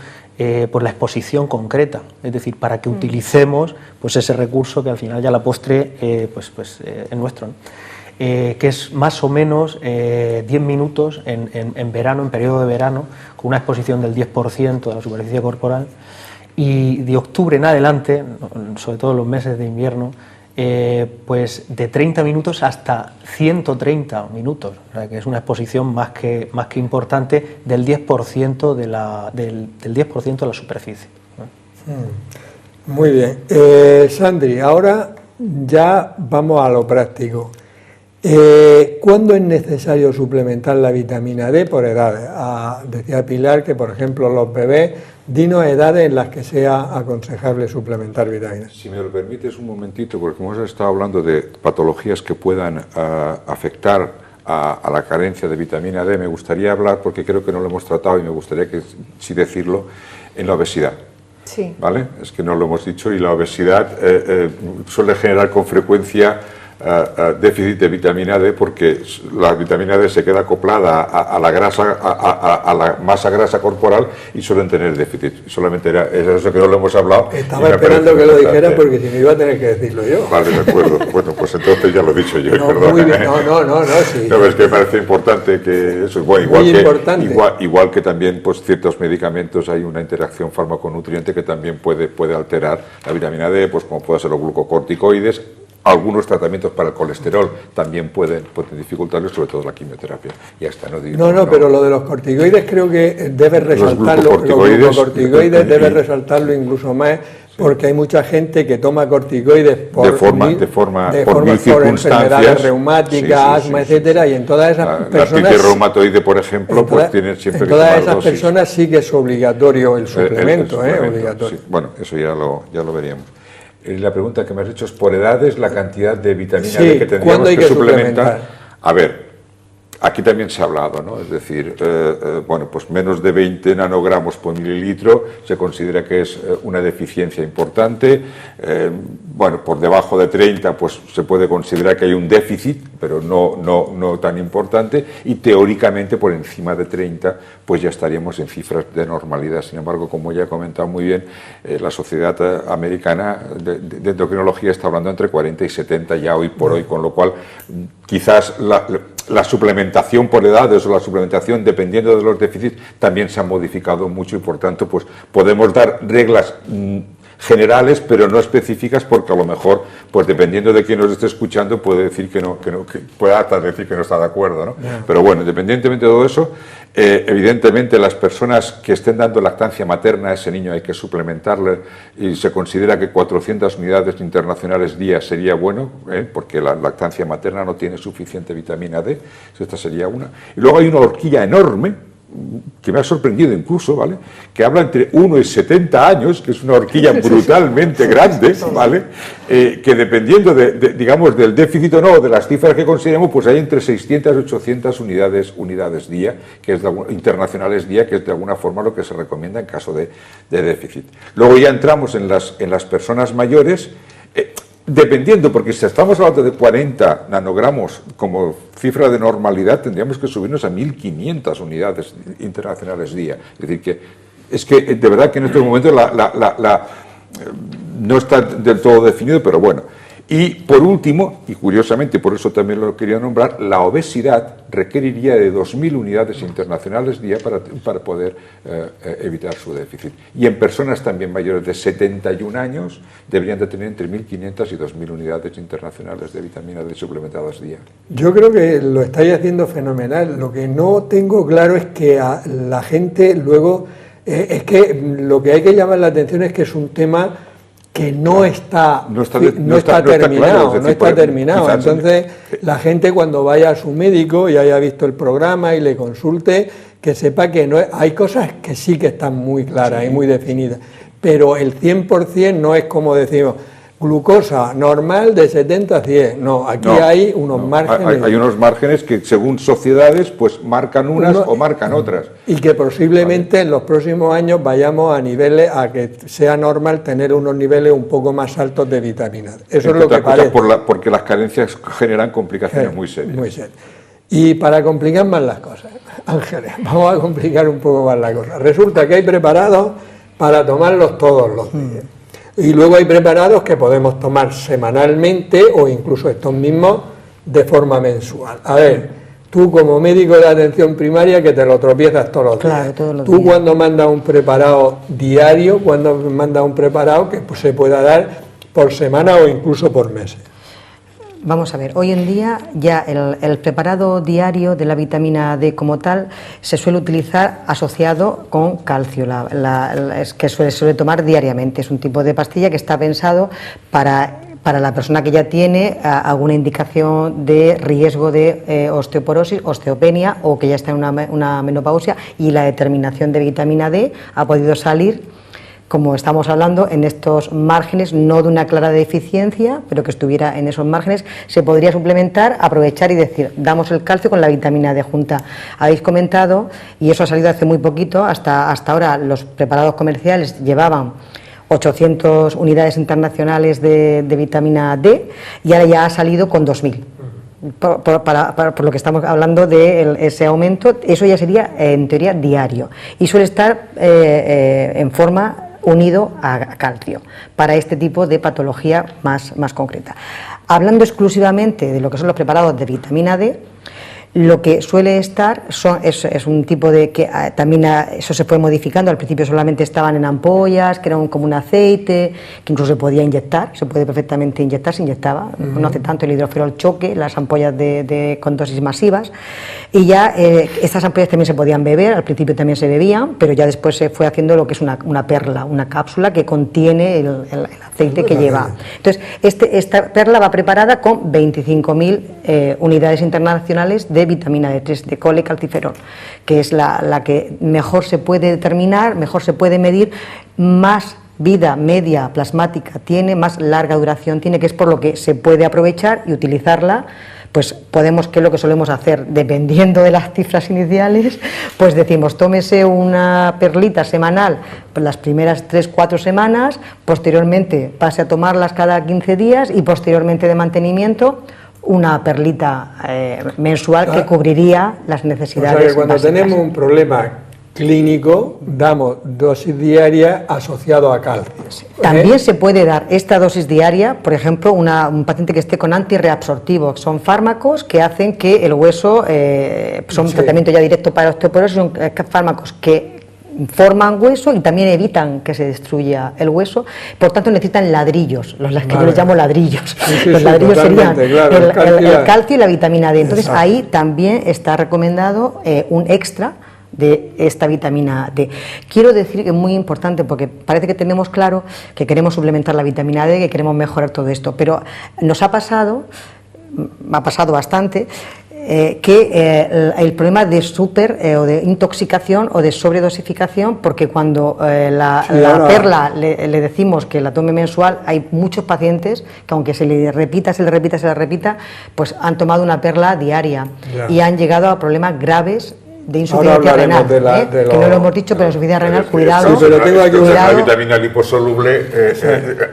por la exposición concreta, es decir, para que utilicemos pues ese recurso que al final ya a la postre es nuestro, ¿no? Que es más o menos 10 minutos en verano, en periodo de verano, con una exposición del 10% de la superficie corporal, y de octubre en adelante, sobre todo en los meses de invierno, pues de 30 minutos hasta 130 minutos, o sea que es una exposición más que importante del 10% de la superficie, ¿no? Muy bien. Sandri, ahora ya vamos a lo práctico. ¿Cuándo es necesario suplementar la vitamina D por edades? Decía Pilar que, por ejemplo, los bebés, dinos edades en las que sea aconsejable suplementar vitaminas. Si me lo permites un momentito, porque hemos estado hablando de patologías que puedan afectar a la carencia de vitamina D, me gustaría hablar, porque creo que no lo hemos tratado y me gustaría que sí decirlo, en la obesidad. Sí. ¿Vale? Es que no lo hemos dicho, y la obesidad suele generar con frecuencia déficit de vitamina D, porque la vitamina D se queda acoplada a la grasa, a la masa grasa corporal, y suelen tener déficit. Solamente era eso que no lo hemos hablado. Estaba esperando que lo dijera, porque si no iba a tener que decirlo yo. Vale, de acuerdo. Bueno, pues entonces ya lo he dicho yo. No, perdón, muy bien. No, sí. No, es que me parece importante que eso, bueno, igual que también pues ciertos medicamentos hay una interacción fármaco-nutriente que también puede alterar la vitamina D, pues como puede ser los glucocorticoides. Algunos tratamientos para el colesterol también pueden dificultarlo, sobre todo la quimioterapia. Ya está, no, pero lo de los corticoides creo que debe resaltarlo. Los glucocorticoides debe resaltarlo incluso más, porque hay mucha gente que toma corticoides por enfermedades reumáticas, asma, etcétera, y en todas esas personas. La artritis reumatoide, por ejemplo, pues tienen siempre que tomar todas esas personas sí que es obligatorio el suplemento, obligatorio. Sí. Bueno, eso ya lo veríamos. La pregunta que me has hecho es por edades la cantidad de vitamina D que tendríamos que suplementar. A ver, aquí también se ha hablado, ¿no? Es decir, bueno, pues menos de 20 nanogramos por mililitro se considera que es una deficiencia importante. Bueno, por debajo de 30 pues se puede considerar que hay un déficit, pero no tan importante, y teóricamente por encima de 30 pues ya estaríamos en cifras de normalidad. Sin embargo, como ya he comentado muy bien, la Sociedad Americana de Endocrinología está hablando entre 40 y 70 ya hoy por hoy, con lo cual quizás la suplementación por edades o la suplementación dependiendo de los déficits también se ha modificado mucho, y por tanto pues podemos dar reglas generales pero no específicas, porque a lo mejor pues dependiendo de quién nos esté escuchando puede decir que puede hasta decir que no está de acuerdo, ¿no? Pero bueno, independientemente de todo eso, evidentemente las personas que estén dando lactancia materna a ese niño hay que suplementarle, y se considera que 400 unidades internacionales día sería bueno, porque la lactancia materna no tiene suficiente vitamina D. Esta sería una. Y luego hay una horquilla enorme que me ha sorprendido incluso, ¿vale?, que habla entre 1 y 70 años, que es una horquilla brutalmente grande, ¿vale?, que dependiendo digamos, del déficit o no, de las cifras que consideremos, pues hay entre 600 y 800 unidades día, que es internacionales día, que es de alguna forma lo que se recomienda en caso de déficit. Luego ya entramos en las personas mayores, dependiendo, porque si estamos hablando de 40 nanogramos como cifra de normalidad, tendríamos que subirnos a 1.500 unidades internacionales día. Es que de verdad que en estos momentos no está del todo definido, pero bueno. Y por último, y curiosamente por eso también lo quería nombrar, la obesidad requeriría de 2.000 unidades internacionales día para poder evitar su déficit. Y en personas también mayores de 71 años deberían de tener entre 1.500 y 2.000 unidades internacionales de vitamina D suplementadas día. Yo creo que lo estáis haciendo fenomenal. Lo que no tengo claro es que a la gente luego... es que lo que hay que llamar la atención es que es un tema que no está terminado. Entonces, la gente cuando vaya a su médico y haya visto el programa y le consulte, que sepa que hay cosas que sí que están muy claras y muy definidas, pero el 100% no es como decimos, glucosa normal de 70 a 100. No, aquí hay unos márgenes. Hay unos márgenes que según sociedades pues marcan unas o marcan otras. Y que posiblemente en los próximos años vayamos a niveles, a que sea normal tener unos niveles un poco más altos de vitamina D. Eso es lo que parece. Porque las carencias generan complicaciones muy serias. Muy serias. Y para complicar más las cosas, Ángeles, vamos a complicar un poco más la cosa. Resulta que hay preparados para tomarlos todos los días. Y luego hay preparados que podemos tomar semanalmente o incluso estos mismos de forma mensual. A ver, tú como médico de atención primaria que te lo tropiezas todos los días. Todos los tú días. Cuando mandas un preparado diario, cuando mandas un preparado que pues, se pueda dar por semana o incluso por meses. Vamos a ver, hoy en día ya el preparado diario de la vitamina D como tal se suele utilizar asociado con calcio, es que suele tomar diariamente. Es un tipo de pastilla que está pensado para la persona que ya tiene alguna indicación de riesgo de osteoporosis, osteopenia o que ya está en una menopausia y la determinación de vitamina D ha podido salir, como estamos hablando, en estos márgenes, no de una clara deficiencia, pero que estuviera en esos márgenes, se podría suplementar, aprovechar y decir, damos el calcio con la vitamina D junta. Habéis comentado, y eso ha salido hace muy poquito, hasta ahora los preparados comerciales llevaban 800 unidades internacionales de vitamina D y ahora ya ha salido con 2000. Por lo que estamos hablando de ese aumento, eso ya sería en teoría diario y suele estar en forma unido a calcio para este tipo de patología más concreta. Hablando exclusivamente de lo que son los preparados de vitamina D, lo que suele estar es un tipo de que también eso se fue modificando. Al principio solamente estaban en ampollas, que eran como un aceite, que incluso se podía inyectar, se puede perfectamente inyectar, se inyectaba, no hace tanto el hidroferol choque, las ampollas con dosis masivas, y ya estas ampollas también se podían beber, al principio también se bebían, pero ya después se fue haciendo lo que es una perla, una cápsula que contiene el aceite que lleva. Entonces, esta perla va preparada con 25.000 unidades internacionales de vitamina D3, de colecalciferol, que es la que mejor se puede determinar, mejor se puede medir, más vida media plasmática tiene, más larga duración tiene, que es por lo que se puede aprovechar y utilizarla. Pues podemos, que es lo que solemos hacer, dependiendo de las cifras iniciales, pues decimos, tómese una perlita semanal las primeras 3-4 semanas, posteriormente pase a tomarlas cada 15 días y posteriormente de mantenimiento una perlita mensual que cubriría las necesidades. O sea que cuando básicas. tenemos un problema clínico, damos dosis diaria asociado a calcio. También se puede dar esta dosis diaria, por ejemplo, un paciente que esté con antirreabsortivo. Son fármacos que hacen que el hueso, son un tratamiento ya directo para osteoporosis, son fármacos que forman hueso y también evitan que se destruya el hueso, por tanto necesitan ladrillos, los que yo les llamo ladrillos. Los ladrillos serían el calcio y la vitamina D. Entonces ahí también está recomendado un extra de esta vitamina D. Quiero decir que es muy importante porque parece que tenemos claro que queremos suplementar la vitamina D, que queremos mejorar todo esto, pero nos ha pasado bastante que el problema de o de intoxicación o de sobredosificación, porque cuando la perla le decimos que la tome mensual, hay muchos pacientes que aunque se le repita, pues han tomado una perla diaria y han llegado a problemas graves de insuficiencia renal, que no lo hemos dicho, pero insuficiencia renal, cuidado. Sí, pero tengo aquí una vitamina liposoluble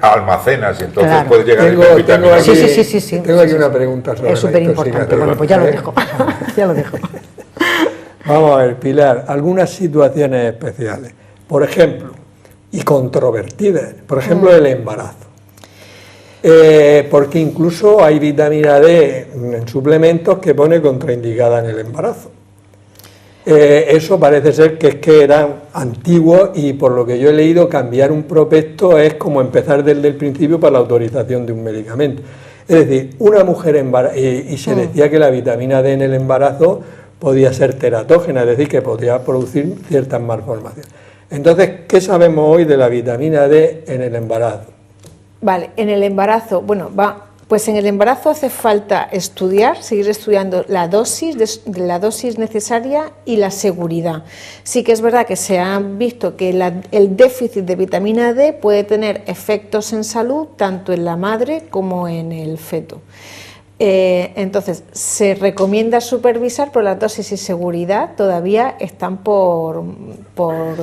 almacenas, y entonces puede llegar a vitamina. Sí. Tengo aquí una pregunta sobre es súper importante. Bueno, pues ya lo dejo. Vamos a ver, Pilar, algunas situaciones especiales, por ejemplo, y controvertidas, por ejemplo, el embarazo. Porque incluso hay vitamina D en suplementos que pone contraindicada en el embarazo. Eso parece ser que eran antiguos y por lo que yo he leído cambiar un prospecto es como empezar desde el principio para la autorización de un medicamento. Es decir, una mujer embarazada, y se decía que la vitamina D en el embarazo podía ser teratógena, es decir, que podía producir ciertas malformaciones. Entonces, ¿qué sabemos hoy de la vitamina D en el embarazo? Vale, en el embarazo, bueno, Pues en el embarazo hace falta estudiar, seguir estudiando la dosis necesaria y la seguridad. Sí que es verdad que se ha visto que el déficit de vitamina D puede tener efectos en salud tanto en la madre como en el feto. Entonces, se recomienda supervisar, pero las dosis y seguridad todavía están por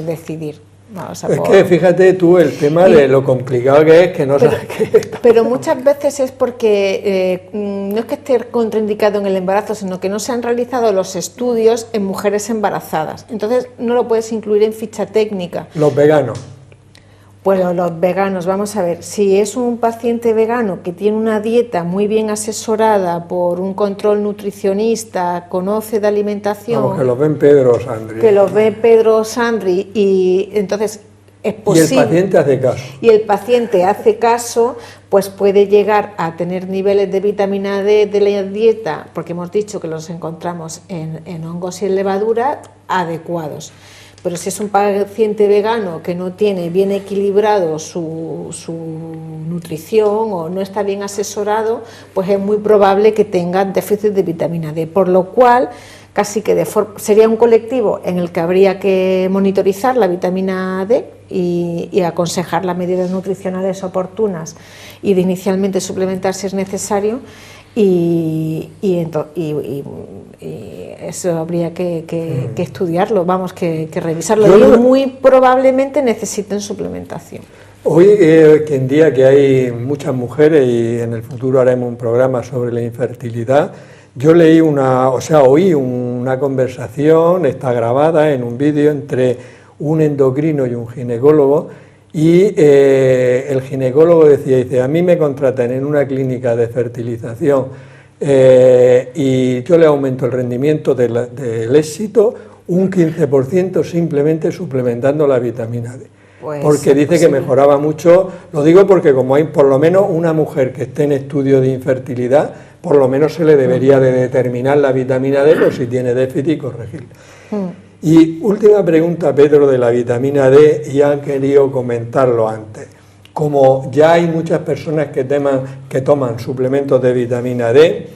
decidir. Es que fíjate tú el tema de lo complicado que es, que no sabes qué. Pero muchas veces es porque no es que esté contraindicado en el embarazo, sino que no se han realizado los estudios en mujeres embarazadas. Entonces no lo puedes incluir en ficha técnica. Los veganos. Bueno, los veganos, vamos a ver, si es un paciente vegano que tiene una dieta muy bien asesorada por un control nutricionista, conoce de alimentación... Vamos, que los ven Pedro Sandri. Que los ve Pedro Sandri y entonces es posible... Y el paciente hace caso. Y el paciente hace caso, pues puede llegar a tener niveles de vitamina D de la dieta, porque hemos dicho que los encontramos en hongos y en levadura, adecuados. Pero si es un paciente vegano que no tiene bien equilibrado su nutrición o no está bien asesorado, pues es muy probable que tenga déficit de vitamina D, por lo cual casi que sería un colectivo en el que habría que monitorizar la vitamina D y aconsejar las medidas nutricionales oportunas y de inicialmente suplementar si es necesario. Y eso habría que estudiarlo, vamos, que revisarlo. Y muy probablemente necesiten suplementación. Hoy, que en día que hay muchas mujeres y en el futuro haremos un programa sobre la infertilidad, yo oí una conversación, está grabada en un vídeo entre un endocrino y un ginecólogo. Y el ginecólogo dice, a mí me contratan en una clínica de fertilización y yo le aumento el rendimiento del éxito un 15% simplemente suplementando la vitamina D. Pues porque dice que mejoraba mucho, lo digo porque como hay por lo menos una mujer que esté en estudio de infertilidad, por lo menos se le debería de determinar la vitamina D por si tiene déficit y corregirla. Y última pregunta, Pedro, de la vitamina D, y han querido comentarlo antes. Como ya hay muchas personas que toman suplementos de vitamina D,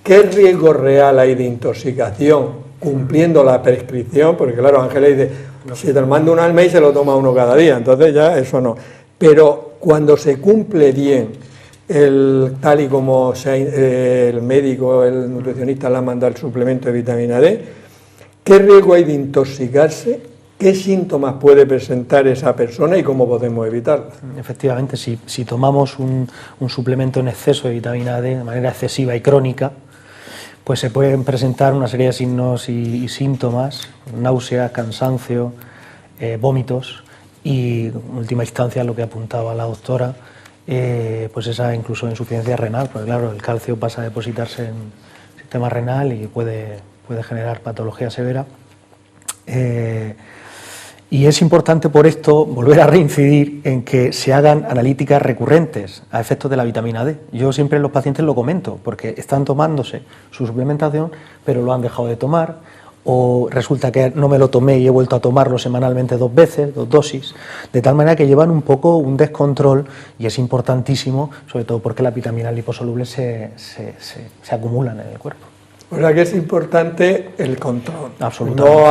¿qué riesgo real hay de intoxicación cumpliendo la prescripción? Porque claro, Ángeles dice, si te lo manda uno al mes se lo toma uno cada día, entonces ya eso no. Pero cuando se cumple bien, tal y como el médico, el nutricionista le ha mandado el suplemento de vitamina D, ¿qué riesgo hay de intoxicarse? ¿Qué síntomas puede presentar esa persona y cómo podemos evitarla? Efectivamente, si tomamos un suplemento en exceso de vitamina D de manera excesiva y crónica, pues se pueden presentar una serie de signos y síntomas, náuseas, cansancio, vómitos y, en última instancia, lo que apuntaba la doctora, pues esa incluso insuficiencia renal, porque claro, el calcio pasa a depositarse en el sistema renal y puede generar patología severa. Y es importante por esto volver a reincidir en que se hagan analíticas recurrentes a efectos de la vitamina D. Yo siempre en los pacientes lo comento, porque están tomándose su suplementación, pero lo han dejado de tomar, o resulta que no me lo tomé y he vuelto a tomarlo semanalmente 2 veces, 2 dosis, de tal manera que llevan un poco un descontrol, y es importantísimo, sobre todo porque las vitaminas liposolubles se acumulan en el cuerpo. O sea que es importante el control. Absolutamente. No,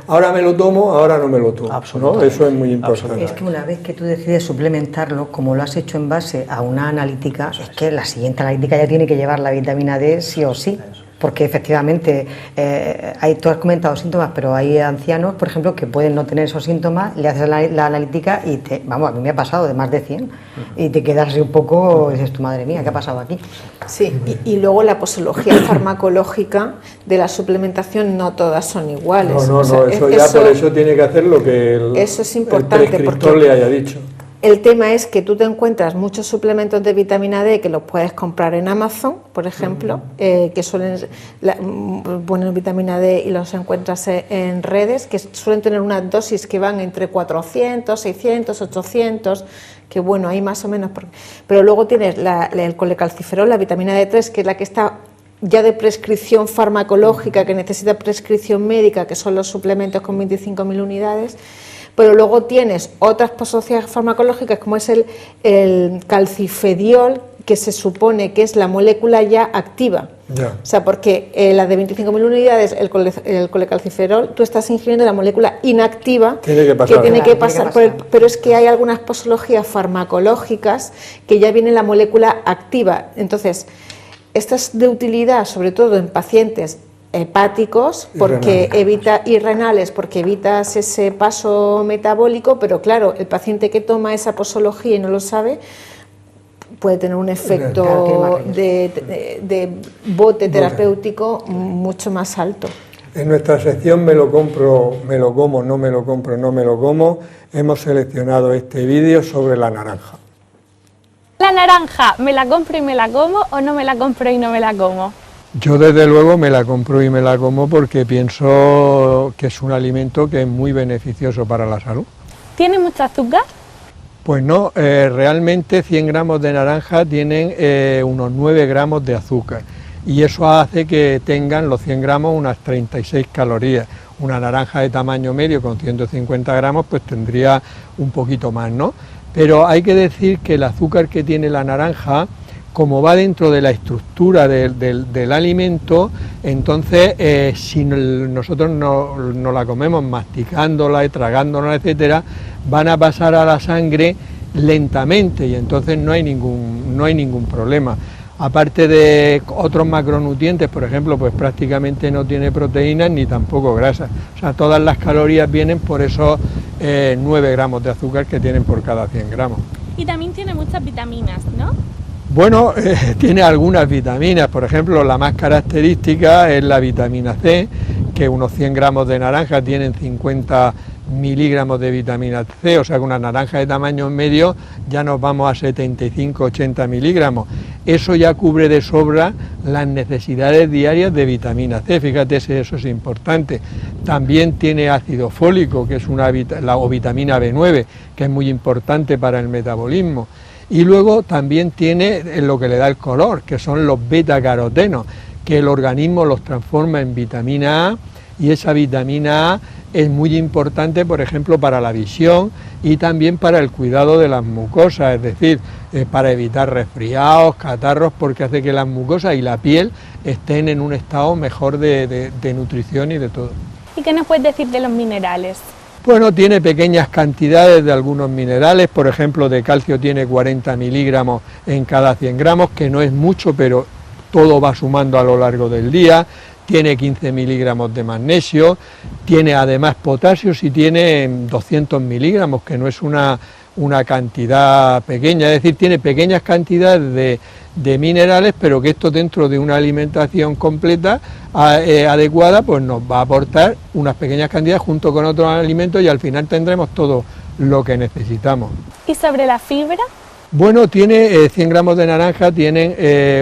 ahora me lo tomo, ahora no me lo tomo. ¿No? Eso es muy importante. Es que una vez que tú decides suplementarlo, como lo has hecho en base a una analítica, es que la siguiente analítica ya tiene que llevar la vitamina D sí o sí. Porque efectivamente, tú has comentado síntomas, pero hay ancianos, por ejemplo, que pueden no tener esos síntomas, le haces la analítica y a mí me ha pasado de más de 100, y te quedas así un poco, dices, tu madre mía, ¿qué ha pasado aquí? Sí, y luego la posología farmacológica de la suplementación no todas son iguales. No, por eso tiene que hacer lo que el prescriptor le haya dicho. El tema es que tú te encuentras muchos suplementos de vitamina D que los puedes comprar en Amazon, por ejemplo, que suelen poner vitamina D y los encuentras en redes, que suelen tener unas dosis que van entre 400, 600, 800, que bueno, hay más o menos. Pero luego tienes el colecalciferol, la vitamina D3, que es la que está ya de prescripción farmacológica, que necesita prescripción médica, que son los suplementos con 25.000 unidades. Pero luego tienes otras posocidas farmacológicas como es el calcifediol, que se supone que es la molécula ya activa. Ya. O sea, porque la de 25.000 unidades, el colecalciferol, tú estás ingiriendo la molécula inactiva tiene que pasar, tiene que pasar por pero es que hay algunas posologías farmacológicas que ya viene la molécula activa. Entonces, esta es de utilidad sobre todo en pacientes hepáticos y renales porque evitas ese paso metabólico, pero claro, el paciente que toma esa posología y no lo sabe puede tener un efecto de bote terapéutico mucho más alto. En nuestra sección me lo compro, me lo como, no me lo compro, no me lo como, hemos seleccionado este vídeo sobre la naranja. La naranja, ¿me la compro y me la como o no me la compro y no me la como? Yo desde luego me la compro y me la como porque pienso que es un alimento que es muy beneficioso para la salud. ¿Tiene mucho azúcar? Pues no, realmente 100 gramos de naranja tienen unos 9 gramos de azúcar y eso hace que tengan los 100 gramos unas 36 calorías. Una naranja de tamaño medio con 150 gramos pues tendría un poquito más, ¿no? Pero hay que decir que el azúcar que tiene la naranja, como va dentro de la estructura del alimento, entonces si nosotros no la comemos masticándola y tragándola, etcétera, van a pasar a la sangre lentamente y entonces no hay ningún problema. Aparte de otros macronutrientes, por ejemplo, pues prácticamente no tiene proteínas ni tampoco grasas. O sea, todas las calorías vienen por esos 9 gramos de azúcar que tienen por cada 100 gramos. Y también tiene muchas vitaminas, ¿no? Bueno, tiene algunas vitaminas, por ejemplo, la más característica es la vitamina C, que unos 100 gramos de naranja tienen 50 miligramos de vitamina C, o sea que una naranja de tamaño medio ya nos vamos a 75-80 miligramos. Eso ya cubre de sobra las necesidades diarias de vitamina C, fíjate si eso es importante. También tiene ácido fólico, que es o vitamina B9, que es muy importante para el metabolismo. Y luego también tiene lo que le da el color, que son los beta-carotenos, que el organismo los transforma en vitamina A, y esa vitamina A es muy importante, por ejemplo, para la visión y también para el cuidado de las mucosas, es decir, para evitar resfriados, catarros, porque hace que las mucosas y la piel estén en un estado mejor de nutrición y de todo. ¿Y qué nos puedes decir de los minerales? Bueno, tiene pequeñas cantidades de algunos minerales, por ejemplo, de calcio tiene 40 miligramos en cada 100 gramos, que no es mucho, pero todo va sumando a lo largo del día. Tiene 15 miligramos de magnesio, tiene además potasio y tiene 200 miligramos, que no es una cantidad pequeña, es decir, tiene pequeñas cantidades de minerales, pero que esto dentro de una alimentación completa, adecuada, pues nos va a aportar unas pequeñas cantidades junto con otros alimentos y al final tendremos todo lo que necesitamos. ¿Y sobre la fibra? Bueno, tiene 100 gramos de naranja, tienen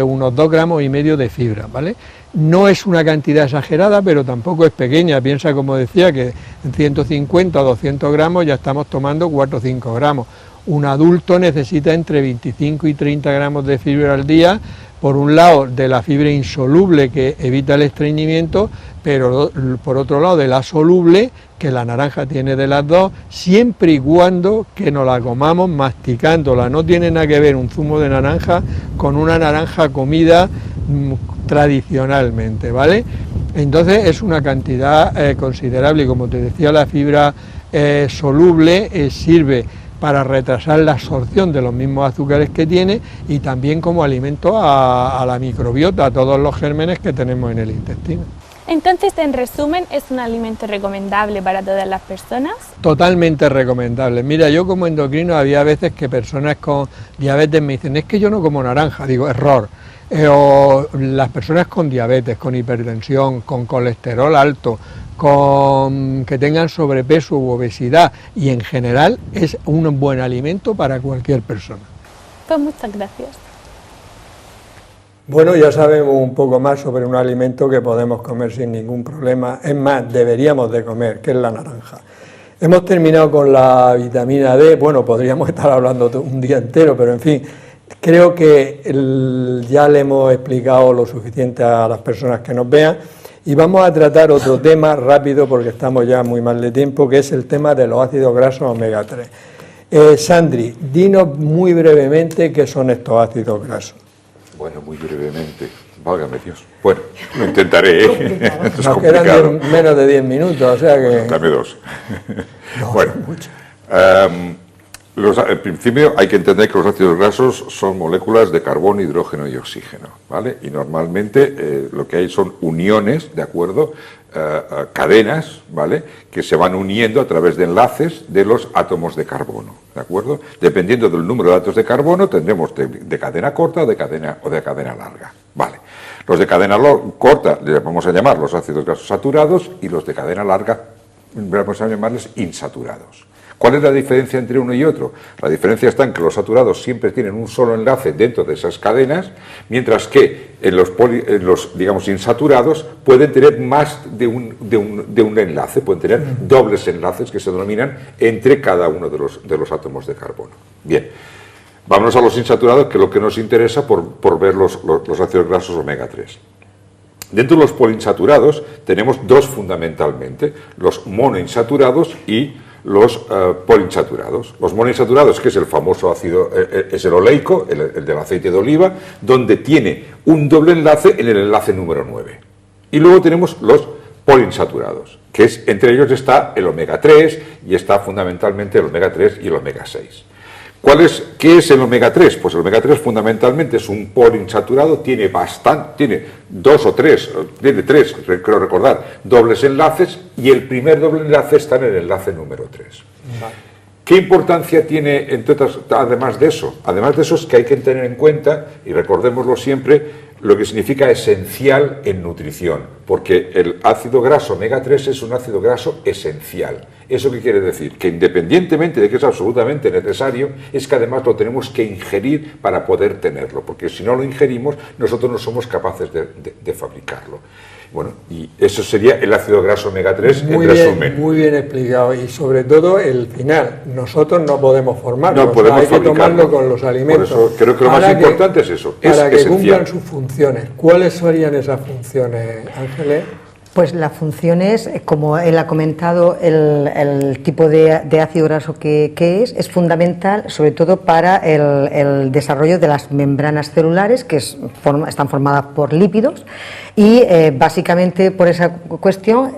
unos 2 gramos y medio de fibra, ¿vale? No es una cantidad exagerada, pero tampoco es pequeña. Piensa, como decía, que en 150 o 200 gramos ya estamos tomando 4 o 5 gramos. Un adulto necesita entre 25 y 30 gramos de fibra al día, por un lado de la fibra insoluble que evita el estreñimiento, pero por otro lado de la soluble, que la naranja tiene de las dos, siempre y cuando que nos la comamos masticándola. No tiene nada que ver un zumo de naranja con una naranja comida tradicionalmente, ¿vale? Entonces es una cantidad considerable y, como te decía, la fibra soluble sirve para retrasar la absorción de los mismos azúcares que tiene y también como alimento a la microbiota, a todos los gérmenes que tenemos en el intestino. Entonces, en resumen, ¿es un alimento recomendable para todas las personas? Totalmente recomendable. Mira, yo como endocrino había veces que personas con diabetes me dicen, es que yo no como naranja, digo, error. O las personas con diabetes, con hipertensión, con colesterol alto, con que tengan sobrepeso u obesidad, y en general es un buen alimento para cualquier persona. Pues muchas gracias. Bueno, ya sabemos un poco más sobre un alimento que podemos comer sin ningún problema, es más, deberíamos de comer, que es la naranja. Hemos terminado con la vitamina D, bueno, podríamos estar hablando un día entero, pero en fin, creo que ya le hemos explicado lo suficiente a las personas que nos vean y vamos a tratar otro tema rápido porque estamos ya muy mal de tiempo, que es el tema de los ácidos grasos omega 3. Sandri, dinos muy brevemente qué son estos ácidos grasos. Bueno, muy brevemente, válgame Dios. Bueno, lo intentaré, ¿eh? Nos quedan menos de 10 minutos, o sea que... Dame 2. No, bueno, mucho. En principio hay que entender que los ácidos grasos son moléculas de carbono, hidrógeno y oxígeno, ¿vale? Y normalmente lo que hay son uniones, ¿de acuerdo? Cadenas, ¿vale? Que se van uniendo a través de enlaces de los átomos de carbono, ¿de acuerdo? Dependiendo del número de átomos de carbono tendremos de cadena corta o de cadena larga, ¿vale? Los de cadena corta les vamos a llamar los ácidos grasos saturados y los de cadena larga vamos a llamarles insaturados. ¿Cuál es la diferencia entre uno y otro? La diferencia está en que los saturados siempre tienen un solo enlace dentro de esas cadenas, mientras que en los digamos, insaturados pueden tener más de un enlace, pueden tener dobles enlaces que se denominan entre cada uno de los átomos de carbono. Bien, vámonos a los insaturados, que es lo que nos interesa por ver los ácidos grasos omega 3. Dentro de los poliinsaturados tenemos dos fundamentalmente, los monoinsaturados y los poliinsaturados. Los monoinsaturados, que es el famoso ácido, es el oleico, el del aceite de oliva, donde tiene un doble enlace en el enlace número 9. Y luego tenemos los poliinsaturados, que es, entre ellos está el omega 3 y está fundamentalmente el omega 3 y el omega 6. ¿Qué es el omega 3? Pues el omega 3 fundamentalmente es un poliinsaturado, tiene tres, creo recordar, dobles enlaces, y el primer doble enlace está en el enlace número 3. Vale. ¿Qué importancia tiene, entre otras, además de eso? Además de eso es que hay que tener en cuenta, y recordémoslo siempre, lo que significa esencial en nutrición, porque el ácido graso omega 3 es un ácido graso esencial. ¿Eso qué quiere decir? Que independientemente de que es absolutamente necesario, es que además lo tenemos que ingerir para poder tenerlo, porque si no lo ingerimos, nosotros no somos capaces de fabricarlo. Bueno, y eso sería el ácido graso omega 3 en resumen. Muy bien explicado, y sobre todo el final. Nosotros no podemos formarlo, no podemos hay que tomarlo con los alimentos. Por eso creo que lo más importante es eso, para que cumplan sus funciones. ¿Cuáles serían esas funciones, Ángeles? Pues las funciones, como él ha comentado, el tipo de ácido graso que es fundamental, sobre todo para el desarrollo de las membranas celulares, que están formadas por lípidos, y básicamente por esa cuestión,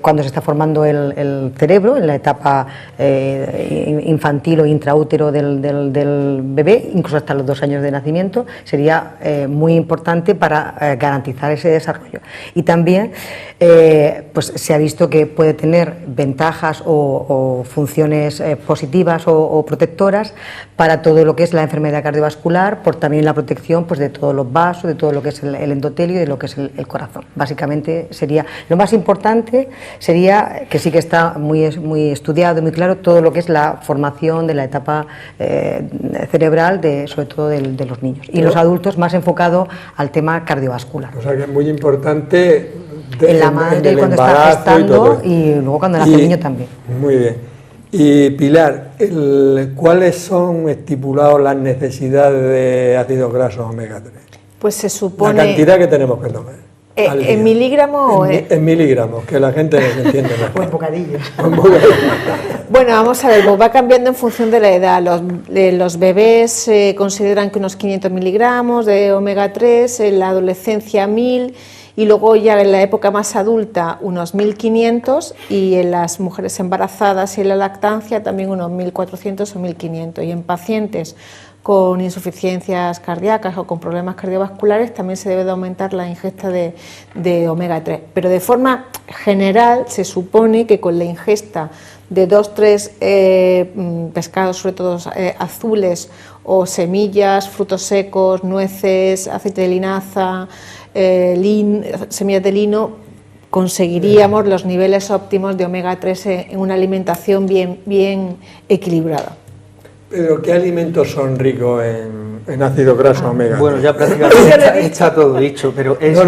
cuando se está formando el cerebro, en la etapa infantil o intraútero del bebé, incluso hasta los 2 años de nacimiento, sería muy importante para garantizar ese desarrollo. Y también pues se ha visto que puede tener ventajas o funciones positivas o protectoras para todo lo que es la enfermedad cardiovascular, por también la protección pues de todos los vasos, de todo lo que es el endotelio y de lo que es el corazón. Básicamente sería lo más importante, sería que sí que está muy estudiado y muy claro todo lo que es la formación de la etapa cerebral, sobre todo de los niños, y los adultos más enfocado al tema cardiovascular. O sea que es muy importante en la madre cuando está gestando y luego cuando nace el niño también. Muy bien. Y Pilar, ¿cuáles son estipulados las necesidades de ácidos grasos omega 3? Pues se supone... La cantidad que tenemos que tomar. ¿En miligramos? En miligramos, que la gente nos entiende mejor. O en bocadillos. Bueno, vamos a ver, pues va cambiando en función de la edad. Los bebés se consideran que unos 500 miligramos de omega 3, en la adolescencia 1000, y luego ya en la época más adulta unos 1500, y en las mujeres embarazadas y en la lactancia también unos 1400 o 1500, y en pacientes con insuficiencias cardíacas o con problemas cardiovasculares también se debe de aumentar la ingesta de omega 3, pero de forma general se supone que con la ingesta de 2-3 pescados, sobre todo azules, o semillas, frutos secos, nueces, aceite de linaza, semillas de lino, conseguiríamos los niveles óptimos de omega 3 en una alimentación bien equilibrada. Pero ¿qué alimentos son ricos en ácido graso omega 3? Bueno, ya prácticamente está todo dicho, pero es...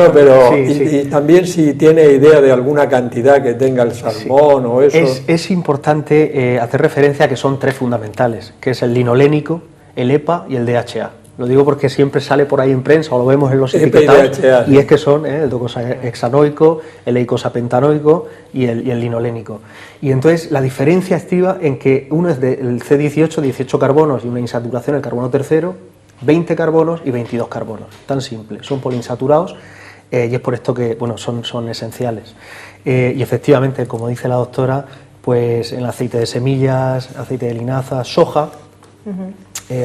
Y también si tiene idea de alguna cantidad que tenga el salmón o eso... Es importante hacer referencia a que son 3 fundamentales, que es el linolénico, el EPA y el DHA. Lo digo porque siempre sale por ahí en prensa o lo vemos en los etiquetados, y es que son el docosahexanoico, el eicosapentanoico y el linolénico. Y entonces la diferencia estriba en que uno es del C18, 18 carbonos y una insaturación, el carbono tercero, 20 carbonos y 22 carbonos. Tan simple, son poliinsaturados y es por esto que bueno, son esenciales. Y efectivamente, como dice la doctora, pues en el aceite de semillas, aceite de linaza, soja,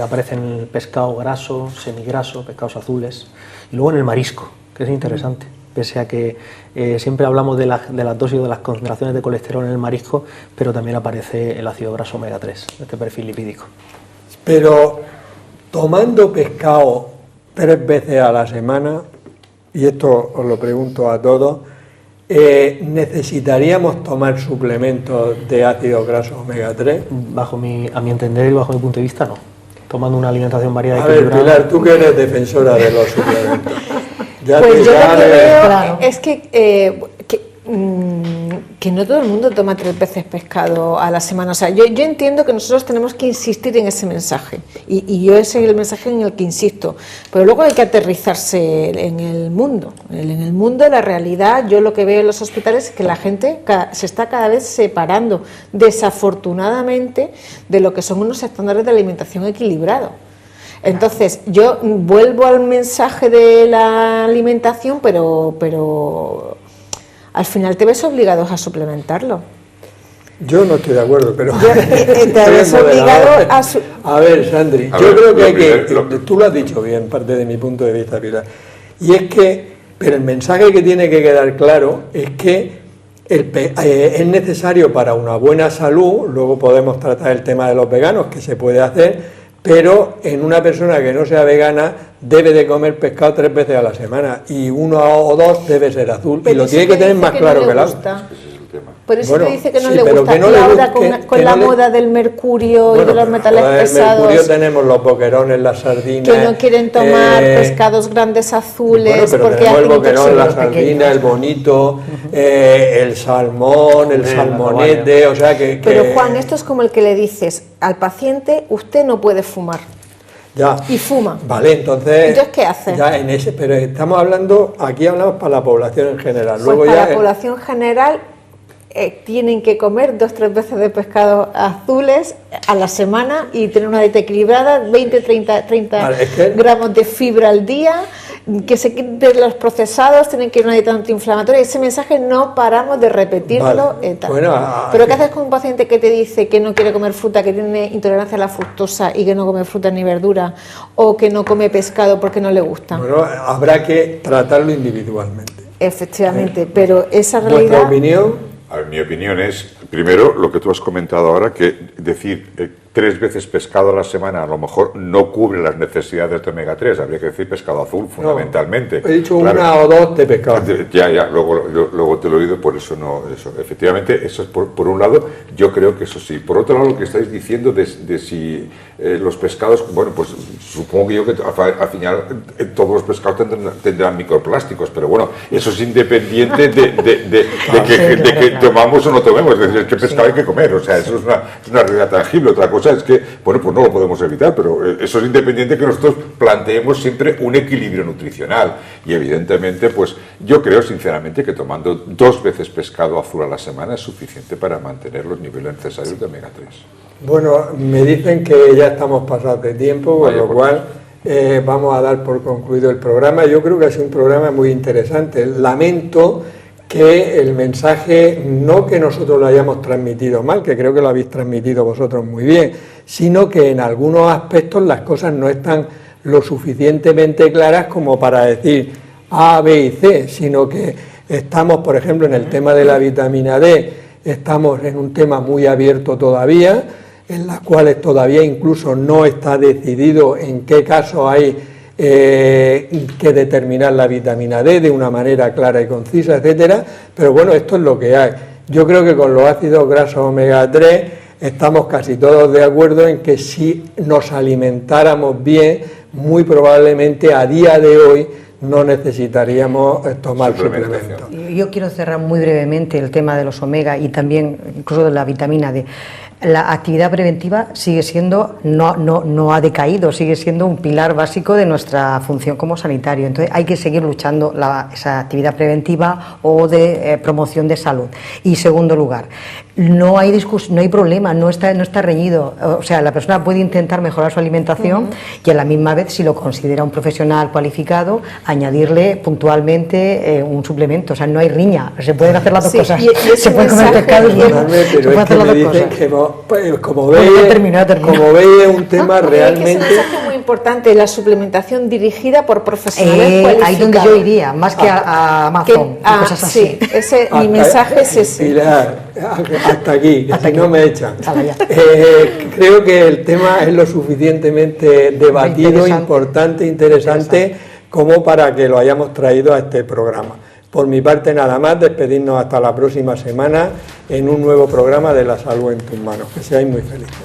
aparece en el pescado graso, semigraso, pescados azules, y luego en el marisco, que es interesante, pese a que siempre hablamos de las dosis o de las concentraciones de colesterol en el marisco, pero también aparece el ácido graso omega 3, este perfil lipídico. Pero tomando pescado 3 veces a la semana, y esto os lo pregunto a todos, ¿necesitaríamos tomar suplementos de ácidos grasos omega 3? A mi entender y bajo mi punto de vista, no. Tomando una alimentación variada y equilibrada. A ver, Pilar, tú que eres defensora de los suplementos. Pues yo lo que veo es que no todo el mundo toma 3 veces pescado a la semana. O sea, yo entiendo que nosotros tenemos que insistir en ese mensaje y yo ese es el mensaje en el que insisto, pero luego hay que aterrizarse en el mundo. En el mundo, la realidad, yo lo que veo en los hospitales es que la gente se está cada vez separando, desafortunadamente, de lo que son unos estándares de alimentación equilibrado. Entonces, yo vuelvo al mensaje de la alimentación, pero al final te ves obligados a suplementarlo. Yo no estoy de acuerdo, pero... te ves obligado a ver, Sandri, yo creo que hay que... Tú lo has dicho bien, parte de mi punto de vista, Pilar. Y es que, pero el mensaje que tiene que quedar claro es que es necesario para una buena salud, luego podemos tratar el tema de los veganos, que se puede hacer, pero en una persona que no sea vegana debe de comer pescado 3 veces a la semana y 1 o 2 debe ser azul, pero y lo tiene que tener más claro que el agua. Por eso te dice que no le gusta. Y ahora con la moda del mercurio y de los metales pesados. El mercurio tenemos los boquerones, las sardinas. Que no quieren tomar pescados grandes azules. Pero porque tenemos el boquerón, la sardina, el bonito, el salmón, el salmonete, o sea que... Pero Juan, esto es como el que le dices al paciente, usted no puede fumar. Ya. Y fuma. Vale, entonces ¿qué hace? Ya pero estamos hablando, aquí hablamos para la población en general. Pues luego para la población general... tienen que comer 2-3 veces de pescado azules a la semana y tener una dieta equilibrada, 20-30 gramos de fibra al día, que se quiten los procesados, tienen que ir a una dieta antiinflamatoria. Ese mensaje no paramos de repetirlo. Pero ¿qué haces con un paciente que te dice que no quiere comer fruta, que tiene intolerancia a la fructosa y que no come fruta ni verdura, o que no come pescado porque no le gusta? Bueno, habrá que tratarlo individualmente. Efectivamente, pero esa realidad... ¿Vuestra opinión? A ver, mi opinión es, primero, lo que tú has comentado ahora, que decir 3 veces pescado a la semana a lo mejor no cubre las necesidades de omega 3, habría que decir pescado azul fundamentalmente. He dicho claro, 1 o 2 de pescado. Ya, luego te lo he oído, por eso no, eso. Efectivamente, eso es por un lado, yo creo que eso sí. Por otro lado, lo que estáis diciendo de si los pescados, bueno, pues supongo yo que al final todos los pescados tendrán microplásticos, pero bueno, eso es independiente de que tomamos o no tomemos, es decir, que pescado hay que comer, o sea, eso es una realidad tangible. Otra cosa es que, bueno, pues no lo podemos evitar, pero eso es independiente de que nosotros planteemos siempre un equilibrio nutricional y evidentemente, pues yo creo sinceramente que tomando 2 veces pescado azul a la semana es suficiente para mantener los niveles necesarios de omega 3. Bueno, me dicen que ya estamos pasados de tiempo, con lo cual vamos a dar por concluido el programa. Yo creo que ha sido un programa muy interesante. Lamento que el mensaje, no que nosotros lo hayamos transmitido mal, que creo que lo habéis transmitido vosotros muy bien, sino que en algunos aspectos las cosas no están lo suficientemente claras como para decir A, B y C, sino que estamos, por ejemplo, en el tema de la vitamina D, estamos en un tema muy abierto todavía, en las cuales todavía incluso no está decidido en qué caso hay que determinar la vitamina D de una manera clara y concisa, etcétera, pero bueno, esto es lo que hay. Yo creo que con los ácidos grasos omega 3 estamos casi todos de acuerdo en que si nos alimentáramos bien, muy probablemente a día de hoy no necesitaríamos tomar suplementos. Yo quiero cerrar muy brevemente el tema de los omega y también incluso de la vitamina D. La actividad preventiva sigue siendo, no ha decaído, sigue siendo un pilar básico de nuestra función como sanitario. Entonces hay que seguir luchando esa actividad preventiva o de promoción de salud. Y segundo lugar, no hay problema, no está reñido. O sea, la persona puede intentar mejorar su alimentación y a la misma vez, si lo considera un profesional cualificado, añadirle puntualmente un suplemento. O sea, no hay riña, se pueden hacer las dos cosas. Se puede comer pescado y se puede hacer las dos cosas. Pues, como veis, es un tema realmente... Es un mensaje muy importante, la suplementación dirigida por profesionales cualificados. Ahí donde yo iría, más que a Amazon y cosas así. Sí, mi mensaje es ese. Pilar, hasta aquí, que si no me echan. Creo que el tema es lo suficientemente debatido, importante, interesante, como para que lo hayamos traído a este programa. Por mi parte nada más, despedirnos hasta la próxima semana en un nuevo programa de La Salud en tus manos. Que seáis muy felices.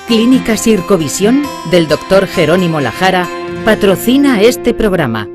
Clínica Sircovisión del Dr. Jerónimo Lajara patrocina este programa.